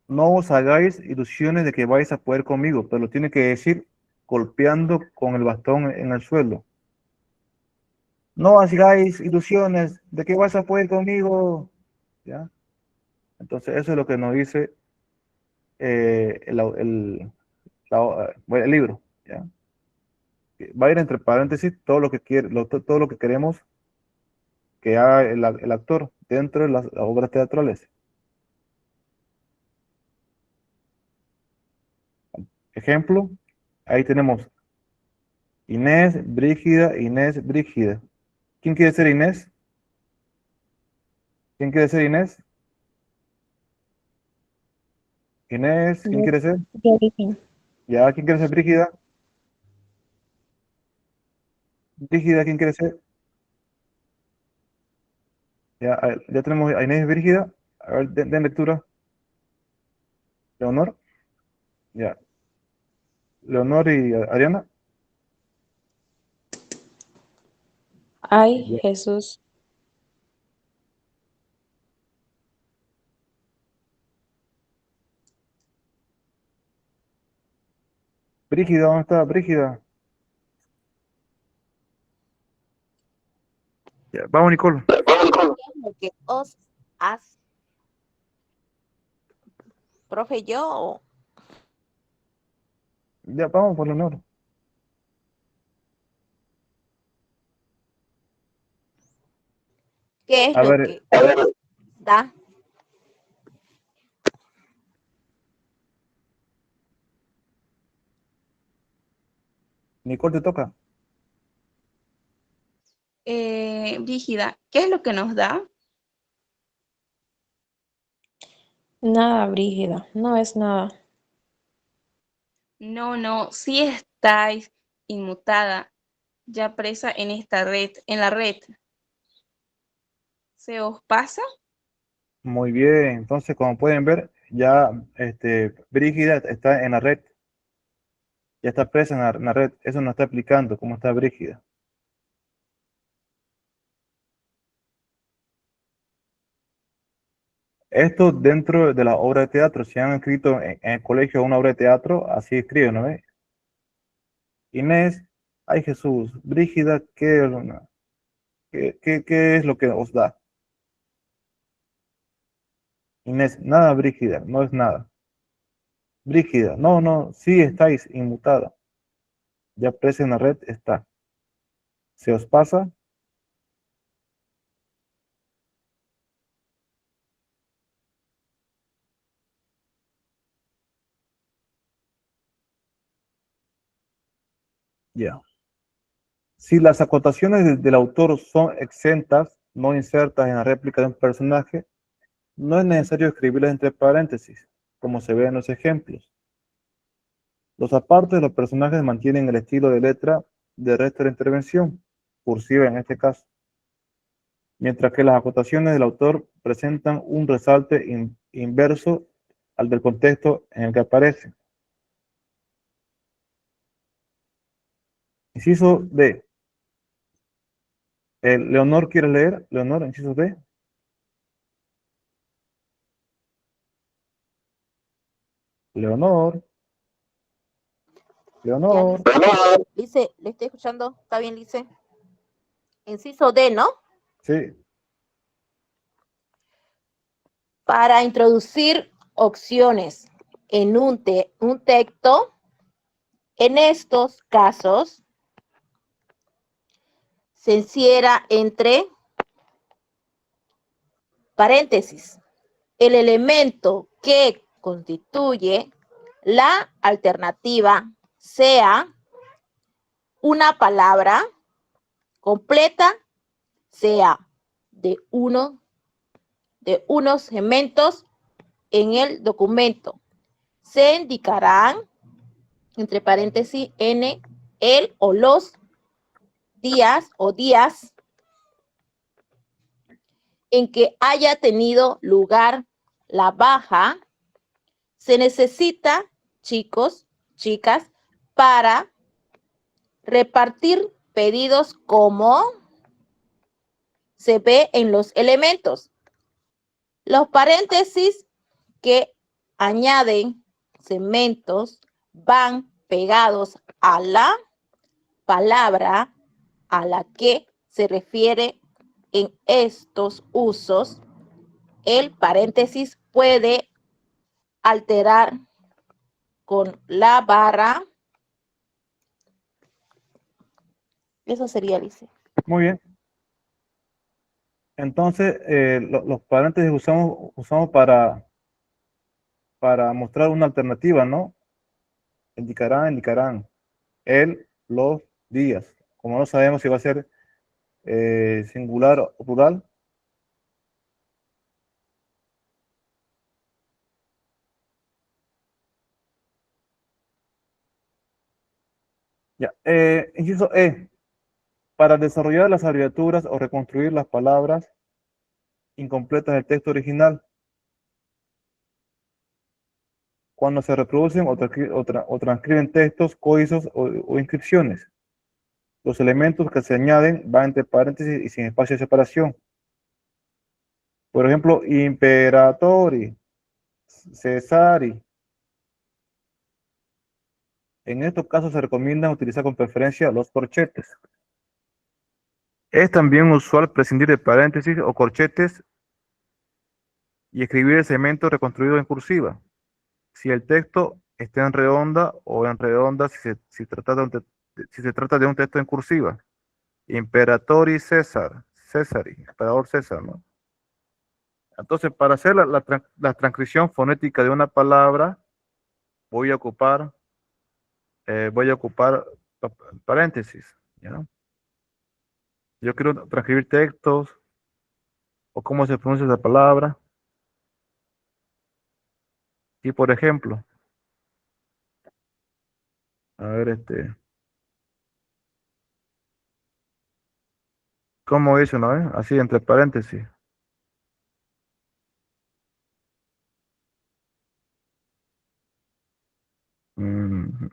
no os hagáis ilusiones de que vais a poder conmigo, pero lo tiene que decir golpeando con el bastón en el suelo. No hagáis ilusiones de que vas a poder conmigo, ¿ya? Entonces, eso es lo que nos dice bueno, el libro, ¿ya? Va a ir entre paréntesis todo lo que quiere, todo lo que queremos que haga el actor dentro de las obras teatrales. Ejemplo, ahí tenemos Inés, Brígida. ¿Quién quiere ser Inés? ¿Quién quiere ser Inés? Inés, ¿quién Yo, quiere ser? yo dije, Ya, ¿quién quiere ser Brígida? Brígida, ¿quién quiere ser? Ya, ya tenemos a Inés Brígida. A ver, den lectura. Leonor. Ya. Leonor y Ariana. ay, Ya. Jesús, Brígida, ¿dónde está Brígida? Ya, vamos, Nicole. Lo que os has, profe, yo, Ya, vamos por Leonor. ¿qué es A lo ver, que da? Nicole, te toca. Brígida, ¿qué es lo que nos da? nada, Brígida, no es nada. No, no, si estáis inmutada, ya presa en esta red, en la red. ¿Se os pasa? Muy bien. Entonces, como pueden ver, ya Brígida está en la red. Ya está presa en la red. Eso nos está explicando cómo está Brígida. Esto dentro de la obra de teatro. Si han escrito en el colegio una obra de teatro, así escriben, ¿no ve? Inés, ay Jesús, Brígida, ¿qué es lo que os da? Inés, nada, Brígida, no es nada. Brígida, no, no, sí estáis inmutada. Ya presa en la red está. ¿Se os pasa? Ya. Si las acotaciones del autor son exentas, no insertas en la réplica de un personaje, no es necesario escribirlas entre paréntesis, como se ve en los ejemplos. Los apartes de los personajes mantienen el estilo de letra del resto de la intervención, cursiva en este caso, mientras que las acotaciones del autor presentan un resalte inverso al del contexto en el que aparecen. Inciso D. Leonor quiere leer. Leonor, inciso D. Leonor. Ya, Leonor. Lice, le estoy escuchando. ¿Está bien, Lice? Inciso D, ¿no? Sí. Para introducir opciones en un texto, en estos casos, se encierra entre paréntesis el elemento que constituye la alternativa, sea una palabra completa, sea de unos segmentos en el documento. Se indicarán, entre paréntesis, en el o los días en que haya tenido lugar la baja. Se necesita, chicos, chicas, para repartir pedidos como se ve en los elementos. Los paréntesis que añaden segmentos van pegados a la palabra a la que se refiere en estos usos. El paréntesis puede alterar con la barra. Eso sería, Lice. Muy bien. Entonces, los paréntesis usamos para mostrar una alternativa, ¿no? Indicarán. El, los, días. Como no sabemos si va a ser singular o plural. Ya. Inciso E. Para desarrollar las abreviaturas o reconstruir las palabras incompletas del texto original. Cuando se reproducen o transcriben textos, códices o inscripciones. Los elementos que se añaden van entre paréntesis y sin espacio de separación. Por ejemplo, imperatori, cesari. En estos casos se recomienda utilizar con preferencia los corchetes. Es también usual prescindir de paréntesis o corchetes y escribir el segmento reconstruido en cursiva. Si el texto está en redonda o en redonda si se trata de un texto en cursiva. Imperatori César, Césari, emperador César, ¿no? Entonces, para hacer la transcripción fonética de una palabra, voy a ocupar paréntesis, ¿ya? Yo quiero transcribir textos o cómo se pronuncia esa palabra. Y por ejemplo, a ver, ¿cómo dice, no? Así, entre paréntesis. Mm,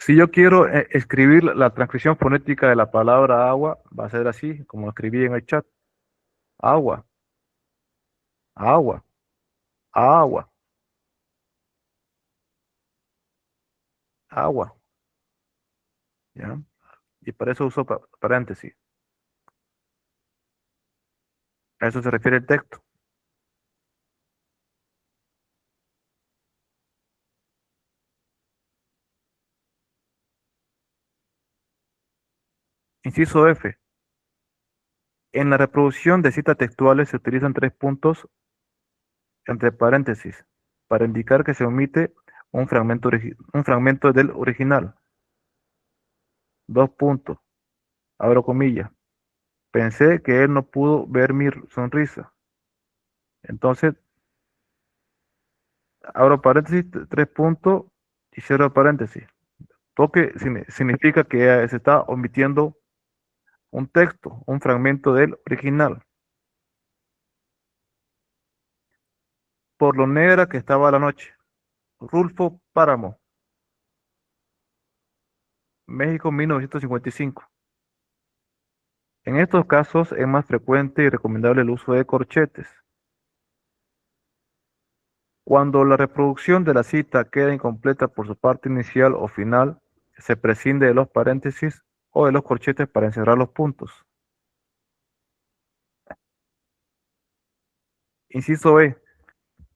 Si yo quiero escribir la transcripción fonética de la palabra agua, va a ser así, como escribí en el chat. Agua, agua, agua, agua. ¿Ya? Y para eso uso paréntesis. A eso se refiere el texto. Inciso F. En la reproducción de citas textuales se utilizan 3 puntos entre paréntesis para indicar que se omite un fragmento del original. 2 puntos. Abro comillas. Pensé que él no pudo ver mi sonrisa. Entonces, abro paréntesis, 3 puntos y cierro paréntesis. Porque significa que se está omitiendo un texto, un fragmento del original. por lo negra que estaba la noche. Rulfo Páramo, México, 1955. En estos casos es más frecuente y recomendable el uso de corchetes. Cuando la reproducción de la cita queda incompleta por su parte inicial o final, se prescinde de los paréntesis o de los corchetes para encerrar los puntos. Inciso E.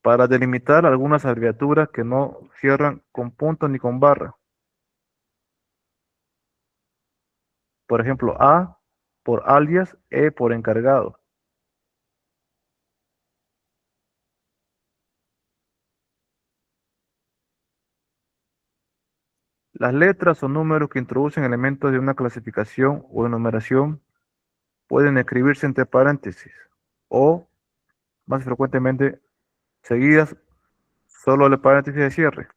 Para delimitar algunas abreviaturas que no cierran con punto ni con barra. Por ejemplo, A por alias, E por encargado. Las letras o números que introducen elementos de una clasificación o enumeración pueden escribirse entre paréntesis o, más frecuentemente, seguidas solo el paréntesis de cierre.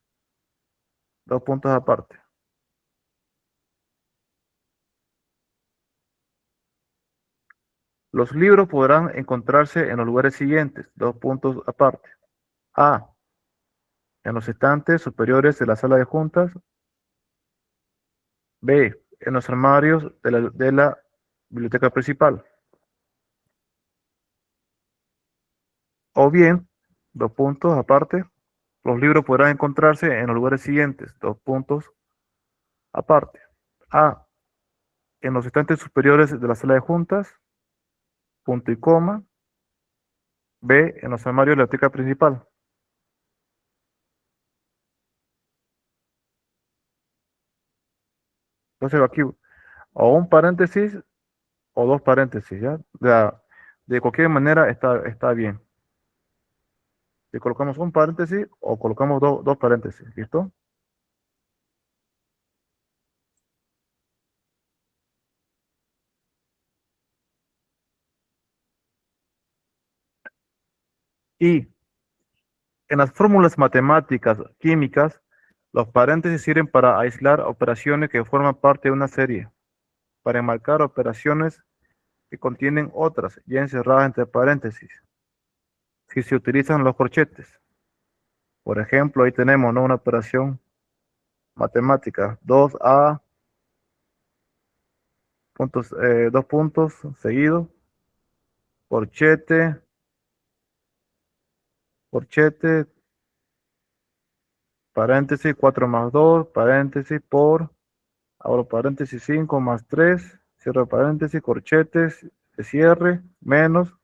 Dos puntos aparte. Los libros podrán encontrarse en los lugares siguientes. Dos puntos aparte. A. En los estantes superiores de la sala de juntas. B. En los armarios de la biblioteca principal. O bien, dos puntos aparte, los libros podrán encontrarse en los lugares siguientes. Dos puntos aparte. A. En los estantes superiores de la sala de juntas. Punto y coma. B. En los armarios de la biblioteca principal. Entonces aquí, o un paréntesis o dos paréntesis, ¿ya? De cualquier manera está bien. Si colocamos un paréntesis o colocamos dos paréntesis, ¿listo? Y en las fórmulas matemáticas, químicas, los paréntesis sirven para aislar operaciones que forman parte de una serie, para enmarcar operaciones que contienen otras ya encerradas entre paréntesis, si se utilizan los corchetes. Por ejemplo, ahí tenemos, ¿no?, una operación matemática, 2A, puntos, dos puntos seguidos, corchete, corchete, paréntesis, 4 más 2, paréntesis, por, abro paréntesis, 5 más 3, cierro paréntesis, corchetes, de cierre, menos,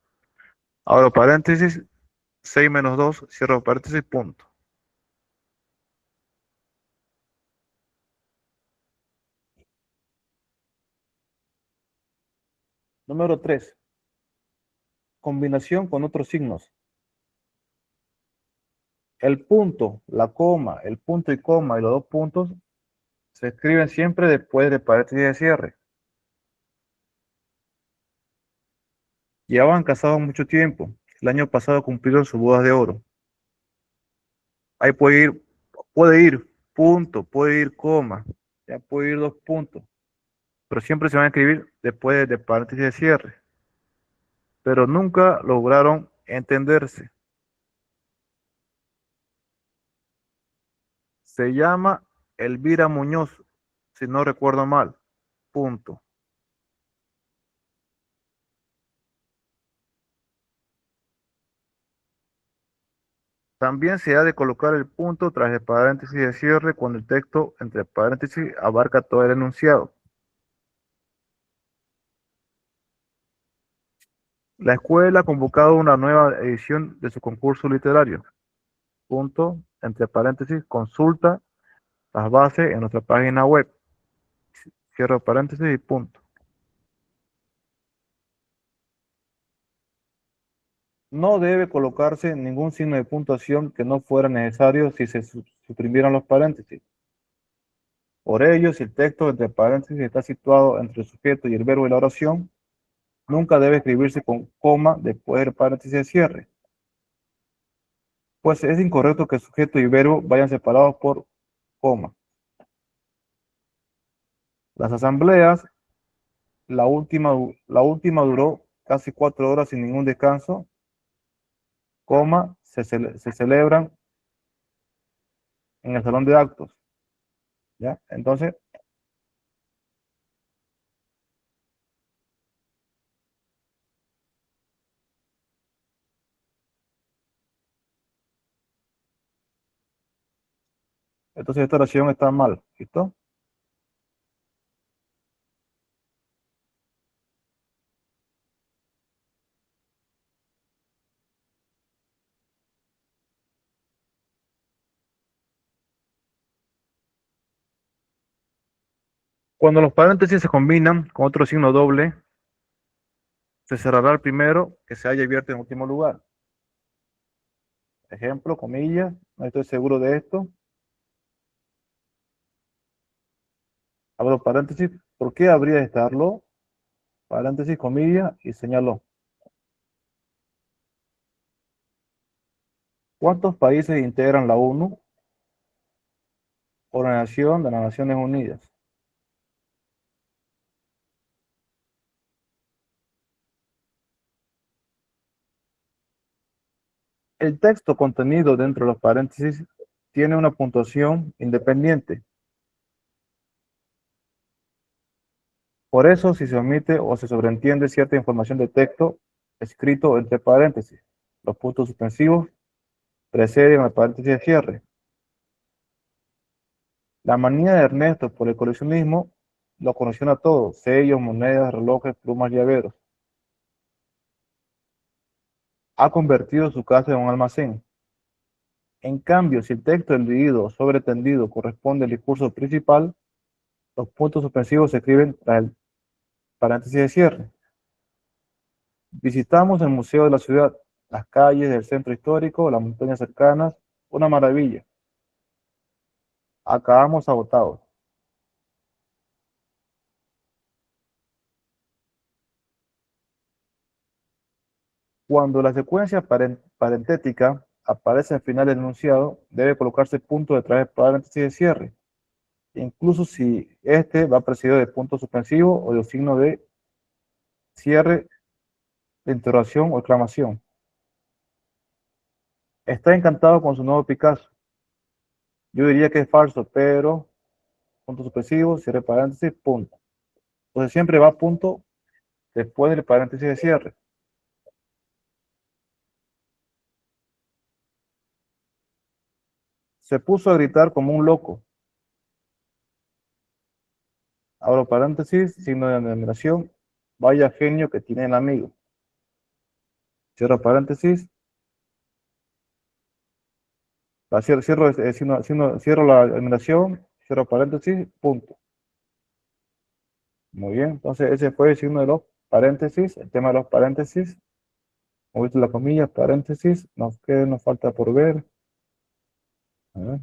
abro paréntesis, 6 menos 2, cierro paréntesis, punto. Número 3. Combinación con otros signos. El punto, la coma, el punto y coma y los dos puntos se escriben siempre después de paréntesis de cierre. Llevaban casados mucho tiempo. El año pasado cumplieron sus bodas de oro. Ahí puede ir punto, puede ir coma, ya puede ir dos puntos, pero siempre se van a escribir después de paréntesis de cierre. Pero nunca lograron entenderse. Se llama Elvira Muñoz, si no recuerdo mal. Punto. También se ha de colocar el punto tras el paréntesis de cierre cuando el texto entre paréntesis abarca todo el enunciado. La escuela ha convocado una nueva edición de su concurso literario. Punto, entre paréntesis, consulta las bases en nuestra página web. Cierro paréntesis y punto. No debe colocarse ningún signo de puntuación que no fuera necesario si se suprimieran los paréntesis. Por ello, si el texto entre paréntesis está situado entre el sujeto y el verbo de la oración, nunca debe escribirse con coma después del paréntesis de cierre, pues es incorrecto que sujeto y verbo vayan separados por coma. Las asambleas, la última duró casi 4 horas sin ningún descanso, coma, se celebran en el salón de actos. ¿Ya? Entonces, esta oración está mal. ¿Listo? Cuando los paréntesis se combinan con otro signo doble, se cerrará el primero que se haya abierto en último lugar. Ejemplo, comillas, no estoy seguro de esto. Abro paréntesis, ¿por qué habría de estarlo? Paréntesis, comillas y señaló. ¿Cuántos países integran la ONU? Organización de las Naciones Unidas. El texto contenido dentro de los paréntesis tiene una puntuación independiente. Por eso, si se omite o se sobreentiende cierta información de texto escrito entre paréntesis, los puntos suspensivos preceden al paréntesis de cierre. La manía de Ernesto por el coleccionismo lo colecciona todo: sellos, monedas, relojes, plumas, llaveros. Ha convertido su casa en un almacén. En cambio, si el texto dividido o sobretendido corresponde al discurso principal, los puntos suspensivos se escriben tras el paréntesis de cierre. Visitamos el museo de la ciudad, las calles del centro histórico, las montañas cercanas, una maravilla. Acabamos agotados. Cuando la secuencia parentética aparece al final del enunciado, debe colocarse punto detrás del paréntesis de cierre, incluso si este va precedido de punto suspensivo o de signo de cierre, de interrogación o exclamación. Está encantado con su nuevo Picasso. Yo diría que es falso, pero punto suspensivo, cierre paréntesis, punto. Entonces siempre va punto después del paréntesis de cierre. Se puso a gritar como un loco. Abro paréntesis, signo de admiración. Vaya genio que tiene el amigo. Cierro paréntesis. Cierro la admiración. Cierro paréntesis, punto. Muy bien, entonces ese fue el signo de los paréntesis, el tema de los paréntesis. Moviste la comilla, paréntesis. ¿Qué nos falta por ver? A ver.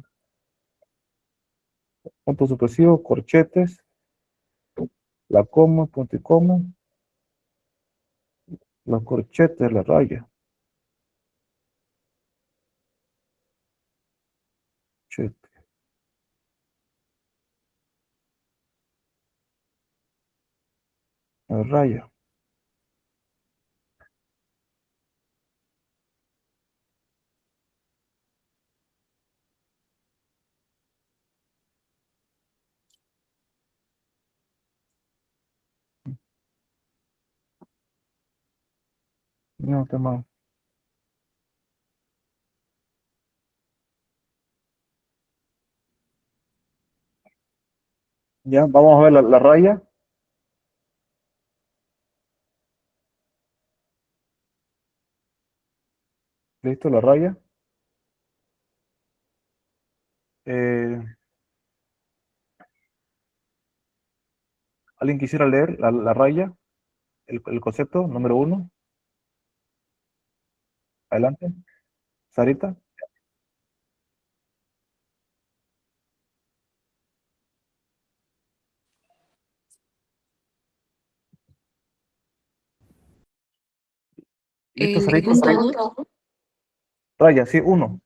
Puntos supresivos, corchetes, la coma, punto y coma, los corchetes, la raya. Corchete, la raya. No, tema. Ya, vamos a ver la raya. Listo, la raya. ¿Alguien quisiera leer la raya? El concepto número 1. Adelante. Sarita. ¿Listo, El Sarita? punto 2. Raya, sí, 1.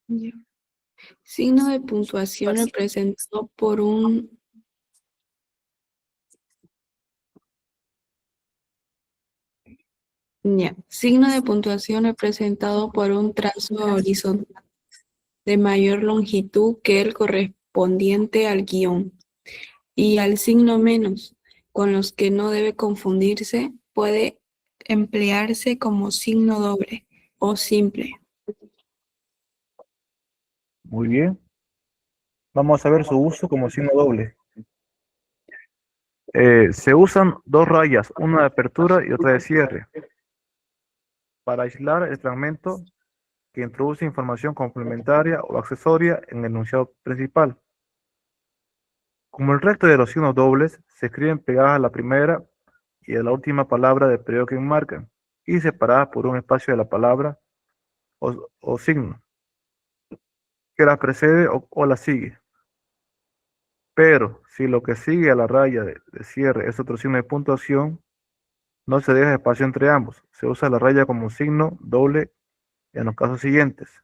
Ya. Signo de puntuación representado por un Ya. Signo de puntuación representado por un trazo horizontal de mayor longitud que el correspondiente al guión y al signo menos, con los que no debe confundirse, puede emplearse como signo doble o simple. Muy bien. Vamos a ver su uso como signo doble. Se usan dos rayas, una de apertura y otra de cierre, para aislar el fragmento que introduce información complementaria o accesoria en el enunciado principal. Como el resto de los signos dobles, se escriben pegadas a la primera y a la última palabra del periodo que enmarcan, y separadas por un espacio de la palabra o signo que la precede o la sigue. Pero si lo que sigue a la raya de cierre es otro signo de puntuación, no se deja espacio entre ambos. Se usa la raya como signo doble en los casos siguientes.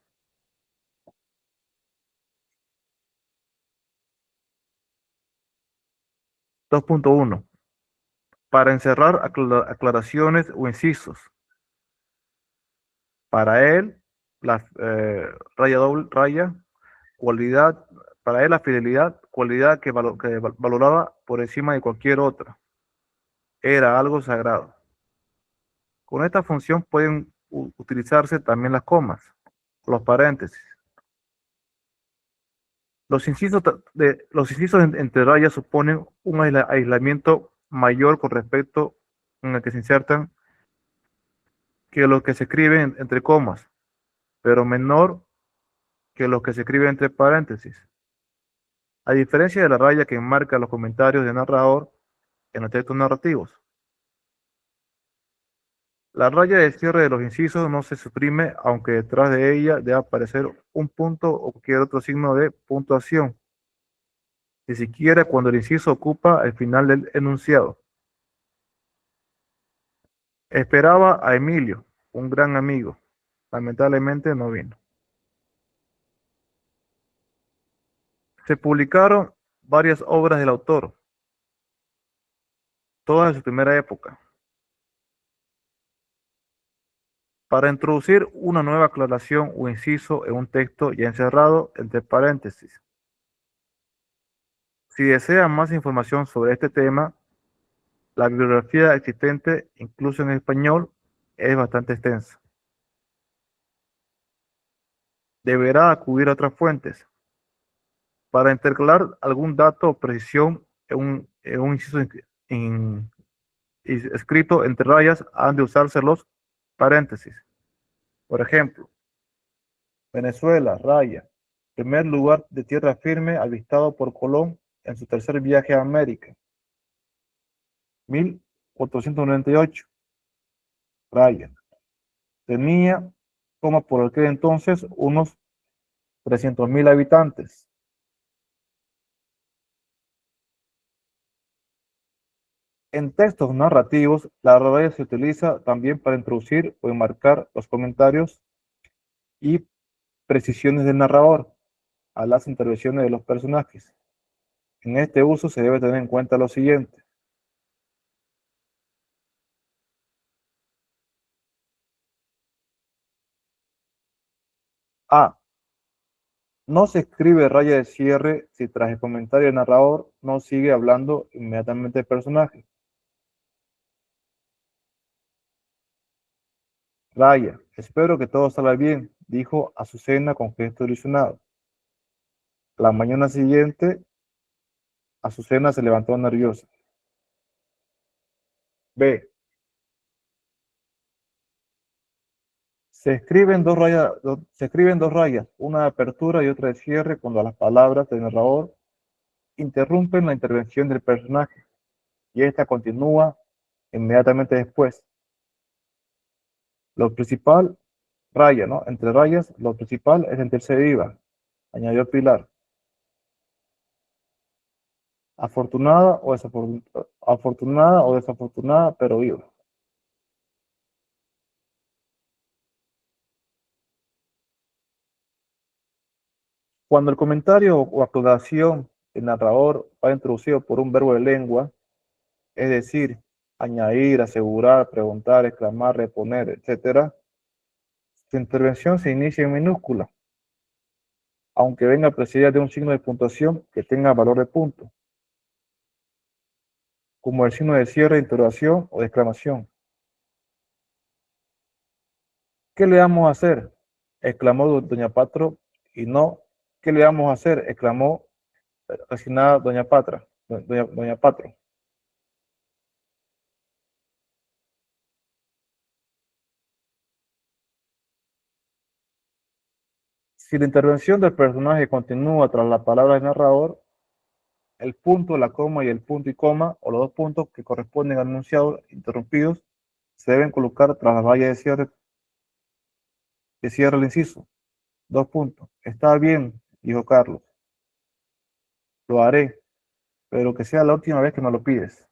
Dos punto uno. Para encerrar aclaraciones o incisos. Para él, la raya, cualidad, para él la fidelidad, cualidad que valoraba por encima de cualquier otra. Era algo sagrado. Con esta función pueden utilizarse también las comas, los paréntesis. Los incisos entre rayas suponen un aislamiento mayor con respecto en el que se insertan que los que se escriben entre comas, pero menor que los que se escriben entre paréntesis. A diferencia de la raya que enmarca los comentarios del narrador en los textos narrativos. La raya de cierre de los incisos no se suprime, aunque detrás de ella debe aparecer un punto o cualquier otro signo de puntuación, ni siquiera cuando el inciso ocupa el final del enunciado. Esperaba a Emilio, un gran amigo. Lamentablemente no vino. Se publicaron varias obras del autor, todas de su primera época. Para introducir una nueva aclaración o inciso en un texto ya encerrado entre paréntesis. Si desea más información sobre este tema, la bibliografía existente, incluso en español, es bastante extensa. Deberá acudir a otras fuentes. Para intercalar algún dato o precisión en un inciso escrito entre rayas, han de usarse los paréntesis. Por ejemplo, Venezuela, raya, primer lugar de tierra firme avistado por Colón en su tercer viaje a América, 1498, raya. Tenía, como por aquel entonces, unos 300.000 habitantes. En textos narrativos, la raya se utiliza también para introducir o enmarcar los comentarios y precisiones del narrador a las intervenciones de los personajes. En este uso se debe tener en cuenta lo siguiente. A. No se escribe raya de cierre si tras el comentario del narrador no sigue hablando inmediatamente el personaje. Raya, espero que todo salga bien, dijo Azucena con gesto ilusionado. La mañana siguiente, Azucena se levantó nerviosa. B. Se escriben dos rayas, una de apertura y otra de cierre cuando las palabras del narrador interrumpen la intervención del personaje y esta continúa inmediatamente después. Lo principal, raya, ¿no? Entre rayas, lo principal es sentirse viva, añadió Pilar. Afortunada o desafortunada, pero viva. Cuando el comentario o aclaración del narrador va introducido por un verbo de lengua, es decir, añadir, asegurar, preguntar, exclamar, reponer, etc., su intervención se inicia en minúscula, aunque venga precedida de un signo de puntuación que tenga valor de punto, como el signo de cierre, interrogación o de exclamación. ¿Qué le vamos a hacer?, exclamó doña Patro, y no, ¿qué le vamos a hacer?, exclamó resignada doña Patro. Si la intervención del personaje continúa tras la palabra del narrador, el punto, la coma y el punto y coma, o los dos puntos que corresponden al enunciado interrumpidos, se deben colocar tras la raya de cierre el inciso. Dos puntos. Está bien, dijo Carlos. Lo haré, pero que sea la última vez que me lo pides.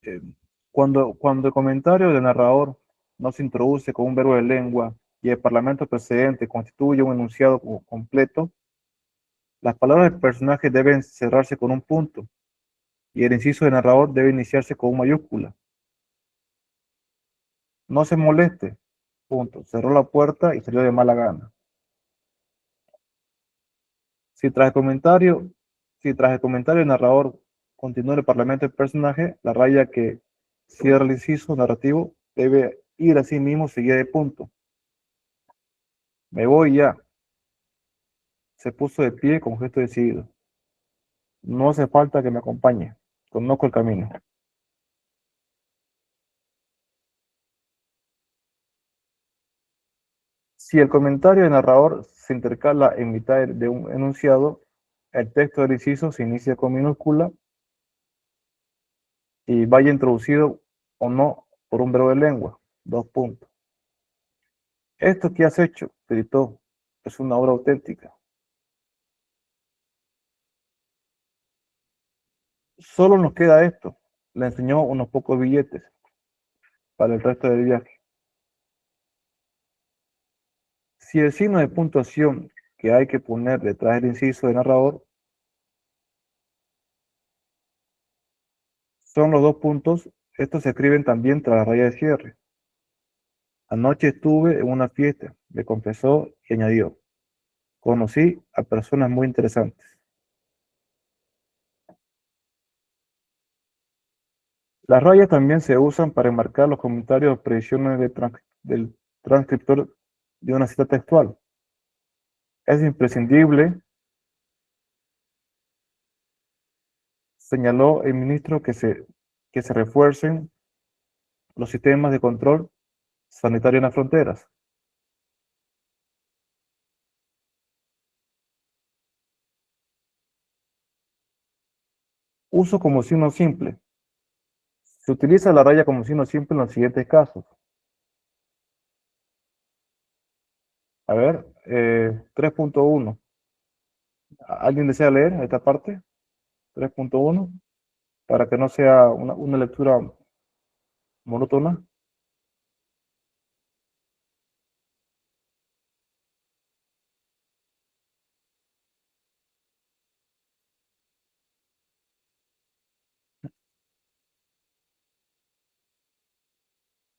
Eh, cuando el comentario del narrador no se introduce con un verbo de lengua y el parlamento precedente constituye un enunciado completo, las palabras del personaje deben cerrarse con un punto y el inciso del narrador debe iniciarse con una mayúscula. No se moleste, punto. Cerró la puerta y salió de mala gana. Si tras el comentario del narrador continúa el parlamento del personaje, la raya que cierra el inciso narrativo debe ir a sí mismo seguida de punto. Me voy ya. Se puso de pie con gesto decidido. No hace falta que me acompañe. Conozco el camino. Si el comentario del narrador se intercala en mitad de un enunciado, el texto del inciso se inicia con minúscula y vaya introducido o no por un verbo de lengua. Dos puntos. Esto que has hecho, gritó, es una obra auténtica. Solo nos queda esto. Le enseñó unos pocos billetes para el resto del viaje. Si el signo de puntuación que hay que poner detrás del inciso del narrador son los dos puntos, estos se escriben también tras la raya de cierre. Anoche estuve en una fiesta, le confesó y añadió, conocí a personas muy interesantes. Las rayas también se usan para enmarcar los comentarios o predicciones del transcriptor de una cita textual. Es imprescindible, señaló el ministro, que se refuercen los sistemas de control sanitario en las fronteras. Uso como signo simple. Se utiliza la raya como signo simple en los siguientes casos. A ver, 3.1. ¿Alguien desea leer esta parte? 3.1, para que no sea una lectura monótona.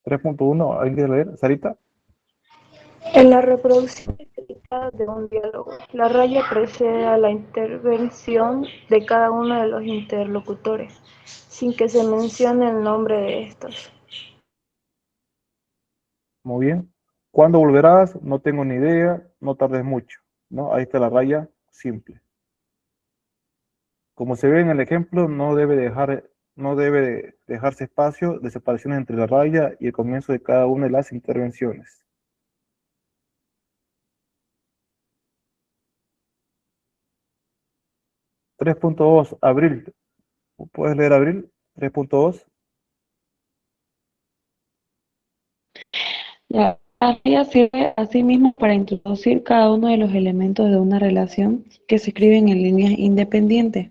¿Alguien quiere leer? ¿Sarita? En la reproducción escrita de un diálogo, la raya precede a la intervención de cada uno de los interlocutores, sin que se mencione el nombre de estos. Muy bien. ¿Cuándo volverás? No tengo ni idea, no tardes mucho, ¿no? Ahí está la raya simple. Como se ve en el ejemplo, no debe dejarse espacio de separación entre la raya y el comienzo de cada una de las intervenciones. (3.2) Abril. ¿Puedes leer Abril? 3.2. Ya, La raya sirve asimismo para introducir cada uno de los elementos de una relación que se escriben en líneas independientes.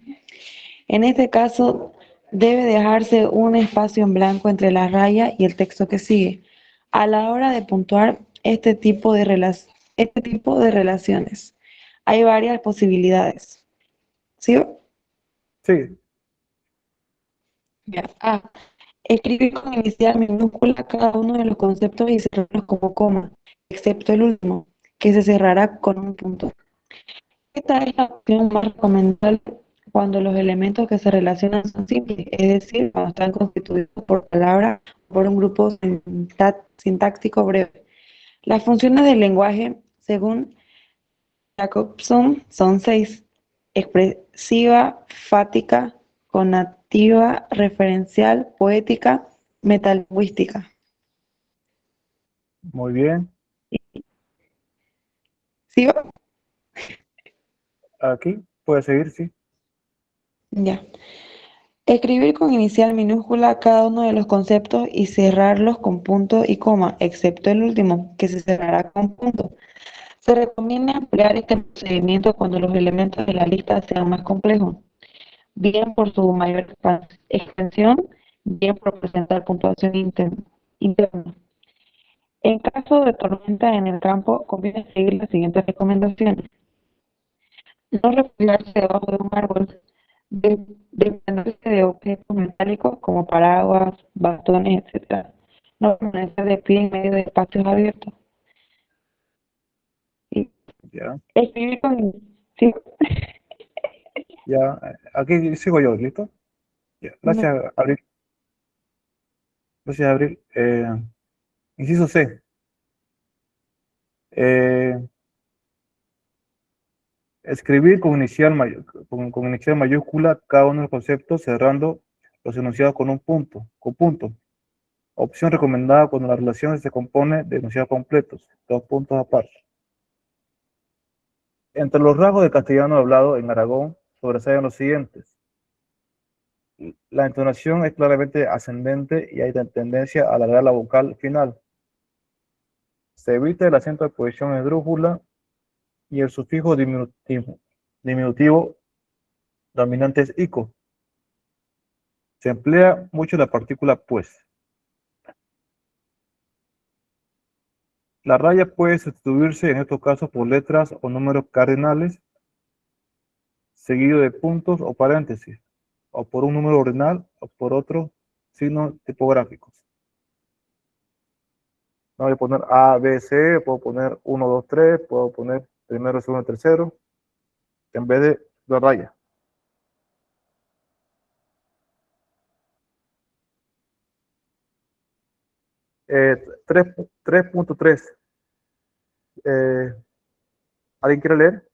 En este caso, debe dejarse un espacio en blanco entre la raya y el texto que sigue, a la hora de puntuar este tipo de relaciones. Hay varias posibilidades. ¿Sí? Sí, Ya. A. Escribir con inicial minúscula cada uno de los conceptos y cerrarlos como coma, excepto el último, que se cerrará con un punto. Esta es la opción más recomendable cuando los elementos que se relacionan son simples, es decir, cuando están constituidos por palabra o por un grupo sintáctico breve. Las funciones del lenguaje, según Jacobson, son 6: expresiva, fática, conativa, referencial, poética, metalingüística. muy bien. ¿Sí? Aquí puede seguir, sí. Ya. Escribir con inicial minúscula cada uno de los conceptos y cerrarlos con punto y coma, excepto el último, que se cerrará con punto. Se recomienda emplear este procedimiento cuando los elementos de la lista sean más complejos, bien por su mayor extensión, bien por presentar puntuación interna. En caso de tormenta en el campo, conviene seguir las siguientes recomendaciones. No refugiarse debajo de un árbol, defenderse de objetos metálicos como paraguas, bastones, etc. No permanecer de pie en medio de espacios abiertos. Y Ya, escribir con... Sí. ya. Aquí sigo yo, ¿listo? Ya. No. Gracias, Abril. Gracias, Abril. Inciso C. Eh, Escribir con inicial mayúscula cada uno de los conceptos, cerrando los enunciados con un punto, con punto. Opción recomendada cuando la relación se compone de enunciados completos, dos puntos aparte. Entre los rasgos del castellano hablado en Aragón sobresalen los siguientes. La entonación es claramente ascendente y hay tendencia a alargar la vocal final. Se evita el acento de posición esdrújula y el sufijo diminutivo dominante es ico. Se emplea mucho la partícula pues. La raya puede sustituirse en estos casos por letras o números cardinales, seguido de puntos o paréntesis, o por un número ordinal o por otros signos tipográficos. No voy a poner A, B, C, puedo poner 1, 2, 3, puedo poner primero, segundo, tercero, en vez de la raya. Eh, 3.3. ¿Alguien quiere leer?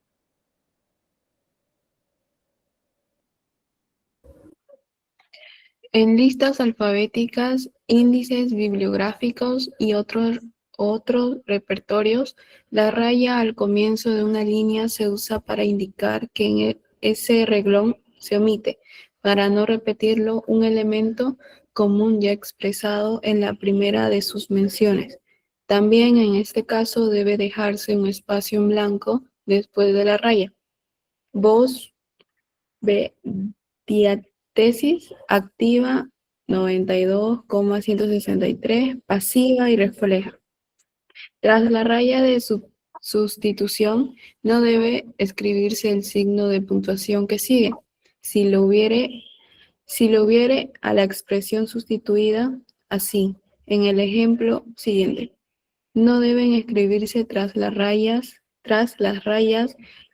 En listas alfabéticas, índices bibliográficos y otros repertorios, la raya al comienzo de una línea se usa para indicar que en ese renglón se omite, para no repetirlo, un elemento común ya expresado en la primera de sus menciones. También en este caso debe dejarse un espacio en blanco después de la raya. Voz, diátesis activa 92,163, pasiva y refleja. Tras la raya de sustitución, no debe escribirse el signo de puntuación que sigue. Si lo hubiere, a la expresión sustituida, así, en el ejemplo siguiente. No deben escribirse tras las rayas,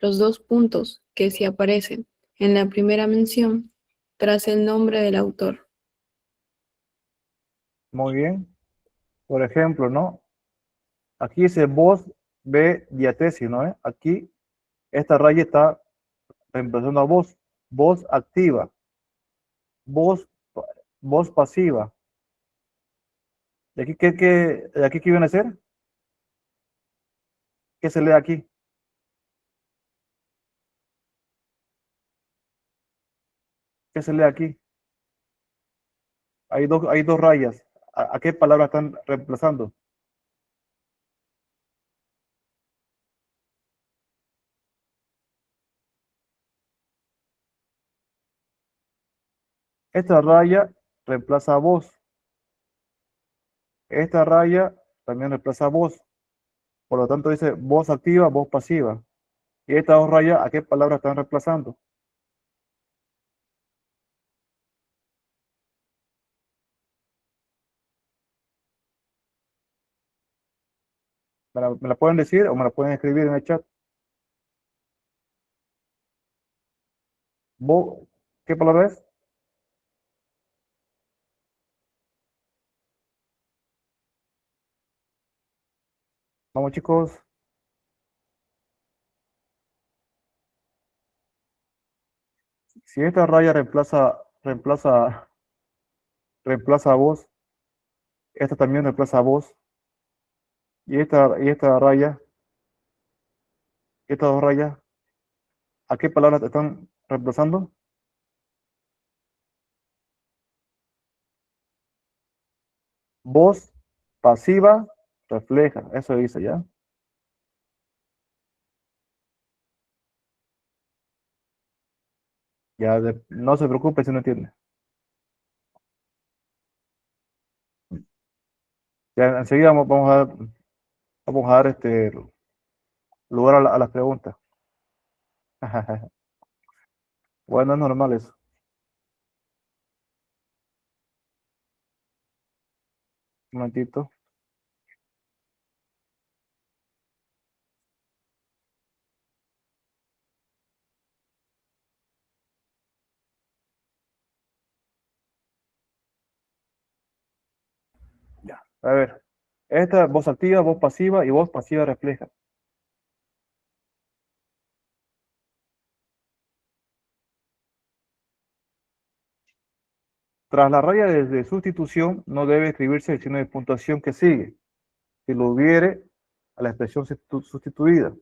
los dos puntos que se aparecen en la primera mención tras el nombre del autor. Muy bien. Por ejemplo, ¿no? Aquí dice voz B diatesis, ¿no? Aquí esta raya está reemplazando a voz. Voz activa. Voz, voz pasiva. ¿De aquí de aquí qué viene a ser? ¿Qué se lee aquí? ¿Qué se lee aquí? Hay dos rayas. ¿A qué palabra están reemplazando? Esta raya reemplaza a vos. Esta raya también reemplaza a vos. Por lo tanto dice voz activa, voz pasiva. Y estas dos rayas, ¿a qué palabra están reemplazando? ¿Me la pueden decir o me la pueden escribir en el chat? ¿Qué palabra es? Vamos, chicos. Si esta raya reemplaza a vos, esta también reemplaza a vos, y esta raya, estas dos rayas, ¿a qué palabras te están reemplazando? Voz pasiva refleja, eso dice ya. No se preocupe si no entiende. Ya enseguida vamos a dar lugar a las preguntas. Bueno, es normal eso. Un momentito. Ya, a ver. Esta voz activa, voz pasiva y voz pasiva refleja. Tras la raya de sustitución no debe escribirse el signo de puntuación que sigue, si lo hubiere a la expresión sustituida.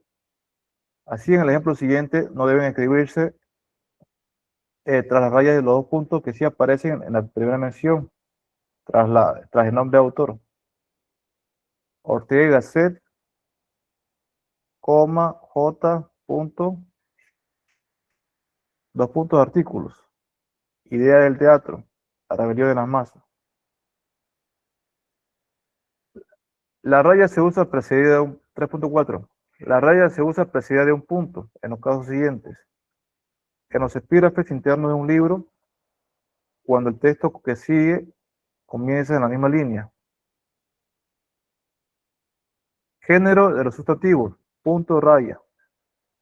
Así, en el ejemplo siguiente, no deben escribirse tras las rayas de los dos puntos que sí aparecen en la primera mención, tras el nombre de autor. Ortega y Gasset, J, punto, dos puntos de artículos. Idea del teatro, la rebelión de las masas. La raya se usa precedida de un 3.4. La raya se usa precedida de un punto en los casos siguientes. En los epígrafes internos de un libro, cuando el texto que sigue comienza en la misma línea. Género de los sustantivos, punto raya.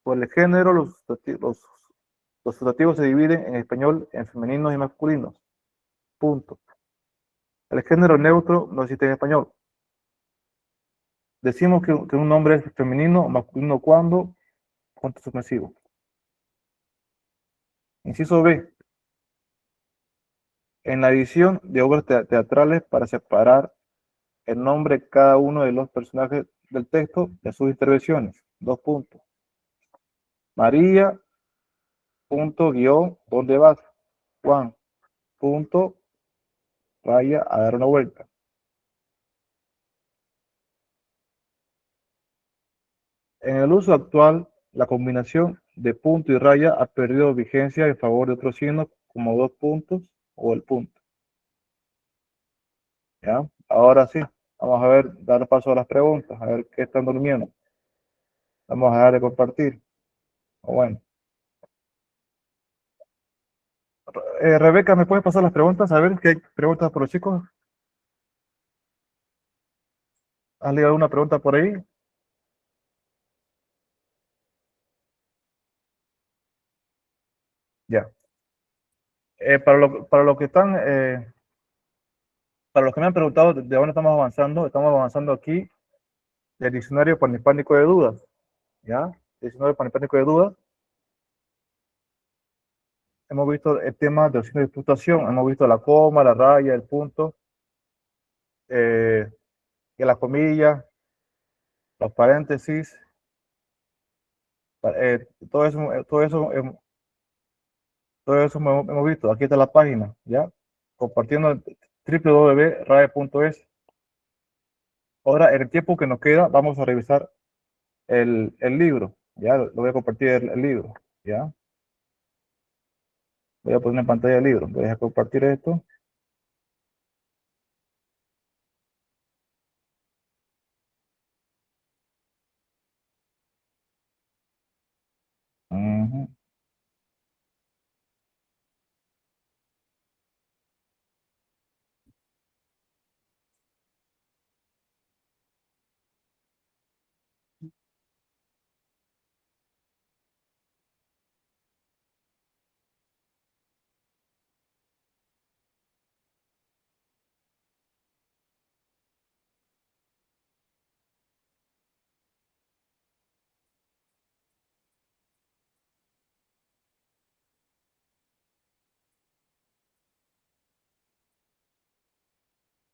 Por el género, los sustantivos se dividen en español en femeninos y masculinos. Punto. El género neutro no existe en español. Decimos que un nombre es femenino o masculino cuando, punto suspensivo. Inciso B. En la edición de obras teatrales, para separar el nombre de cada uno de los personajes del texto de sus intervenciones. Dos puntos. María, punto, guión, ¿dónde vas? Juan, punto, raya, a dar una vuelta. En el uso actual, la combinación de punto y raya ha perdido vigencia en favor de otros signos como dos puntos o el punto. ¿Ya? Ahora sí, vamos a ver, dar paso a las preguntas, a ver qué están durmiendo. Vamos a darle compartir. Bueno. Rebeca, ¿me puedes pasar las preguntas? A ver, ¿qué hay preguntas por los chicos? ¿Has leído alguna pregunta por ahí? Ya. Para los que están, para los que me han preguntado de dónde estamos avanzando aquí del diccionario panhispánico de dudas. ¿Ya? Diccionario panhispánico de dudas. Hemos visto el tema de opciones de puntuación, hemos visto la coma, la raya, el punto, y la comilla, los paréntesis, todo eso hemos visto. Aquí está la página, ¿ya? Compartiendo www.rae.es. Ahora, en el tiempo que nos queda, vamos a revisar el libro, ¿ya? Lo voy a compartir el libro, ¿ya? Voy a poner en pantalla el libro. Voy a compartir esto. Ujú.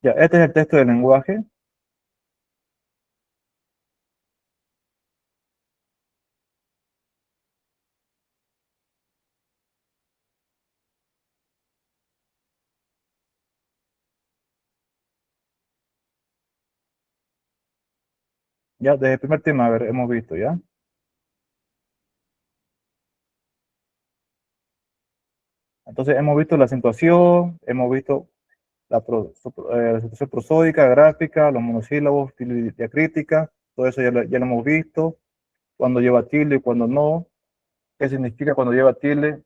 Ya, este es el texto del lenguaje. Ya, desde el primer tema, a ver, hemos visto, ¿ya? Entonces, hemos visto la acentuación, hemos visto la acentuación prosódica, gráfica, los monosílabos, diacrítica, todo eso ya lo hemos visto. Cuando lleva tilde y cuando no, qué significa cuando lleva tilde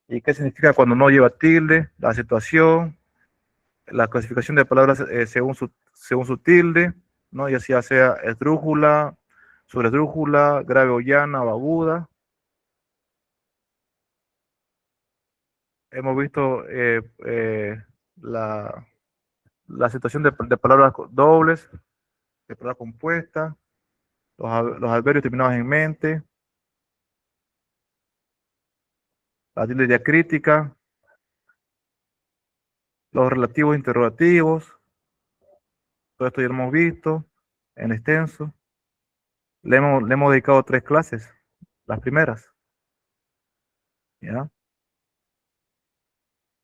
y qué significa cuando no lleva tilde, la acentuación, la clasificación de palabras según su tilde, ¿no? Ya sea esdrújula, sobresdrújula, grave o llana o aguda. Hemos visto la, la situación de palabras dobles, de palabras compuestas, los adverbios terminados en mente, la tilde diacrítica, los relativos interrogativos, todo esto ya lo hemos visto en extenso. Le hemos dedicado 3 clases, las primeras, ¿ya?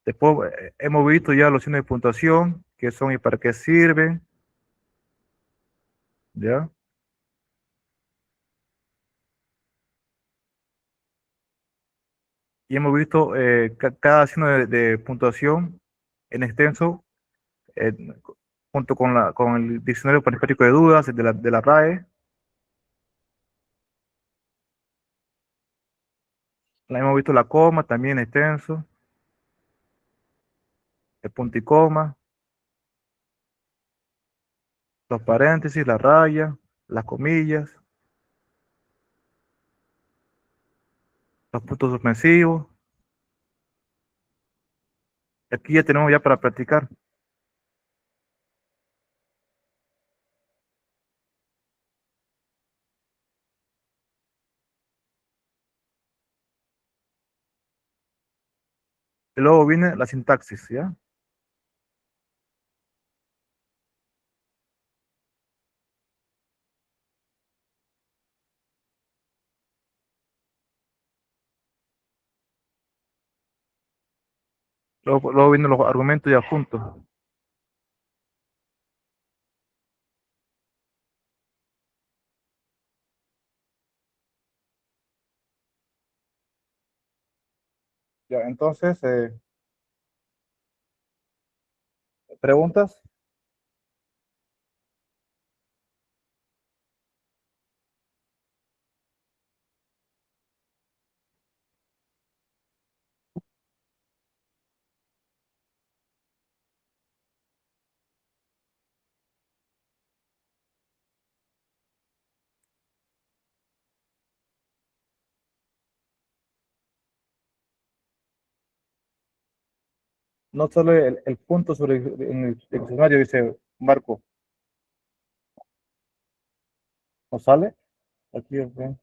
Después hemos visto ya los signos de puntuación, qué son y para qué sirven, ¿ya? Y hemos visto cada signo de puntuación en extenso, eh, junto con el diccionario periférico de dudas de la RAE. Hemos visto la coma también extenso, el punto y coma, los paréntesis, la raya, las comillas, los puntos suspensivos. Aquí ya tenemos ya para practicar. Y luego viene la sintaxis, ¿ya? Luego vienen los argumentos ya juntos. Ya, entonces, preguntas. No solo el punto sobre en el diccionario dice Marco, ¿no sale? Aquí, ok.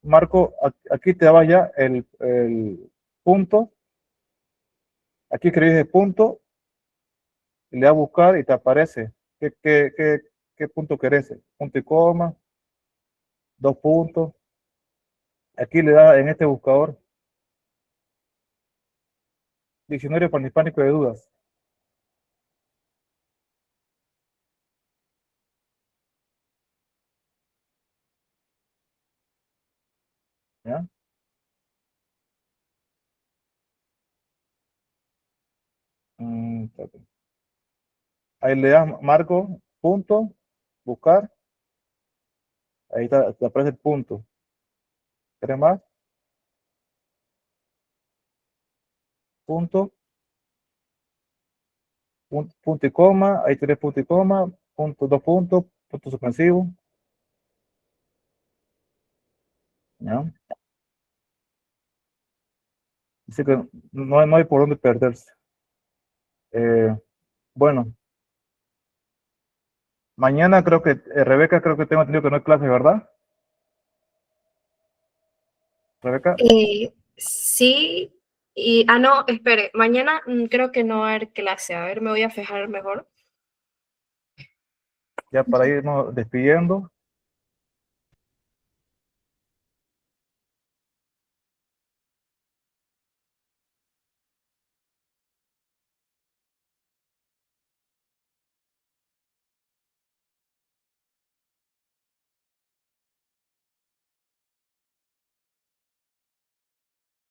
Marco, aquí te daba ya el punto. Aquí escribís el punto, y le das a buscar y te aparece. ¿Qué punto querés? Punto y coma, 2 puntos. Aquí le das en este buscador, Diccionario Panhispánico de Dudas. ¿Ya? Espérate. Ahí le das marco, punto, buscar. Ahí está, te aparece el punto. ¿Querés más? Punto, punto y coma. Ahí tenés punto y coma, punto, 2 puntos, punto suspensivo. ¿Ya? Así que no hay por dónde perderse. Bueno, mañana creo que, Rebeca, creo que tengo entendido que no hay clase, ¿verdad? Rebeca, Sí, no, espere, mañana creo que no va a haber clase, a ver, me voy a fijar mejor. ya para irnos despidiendo.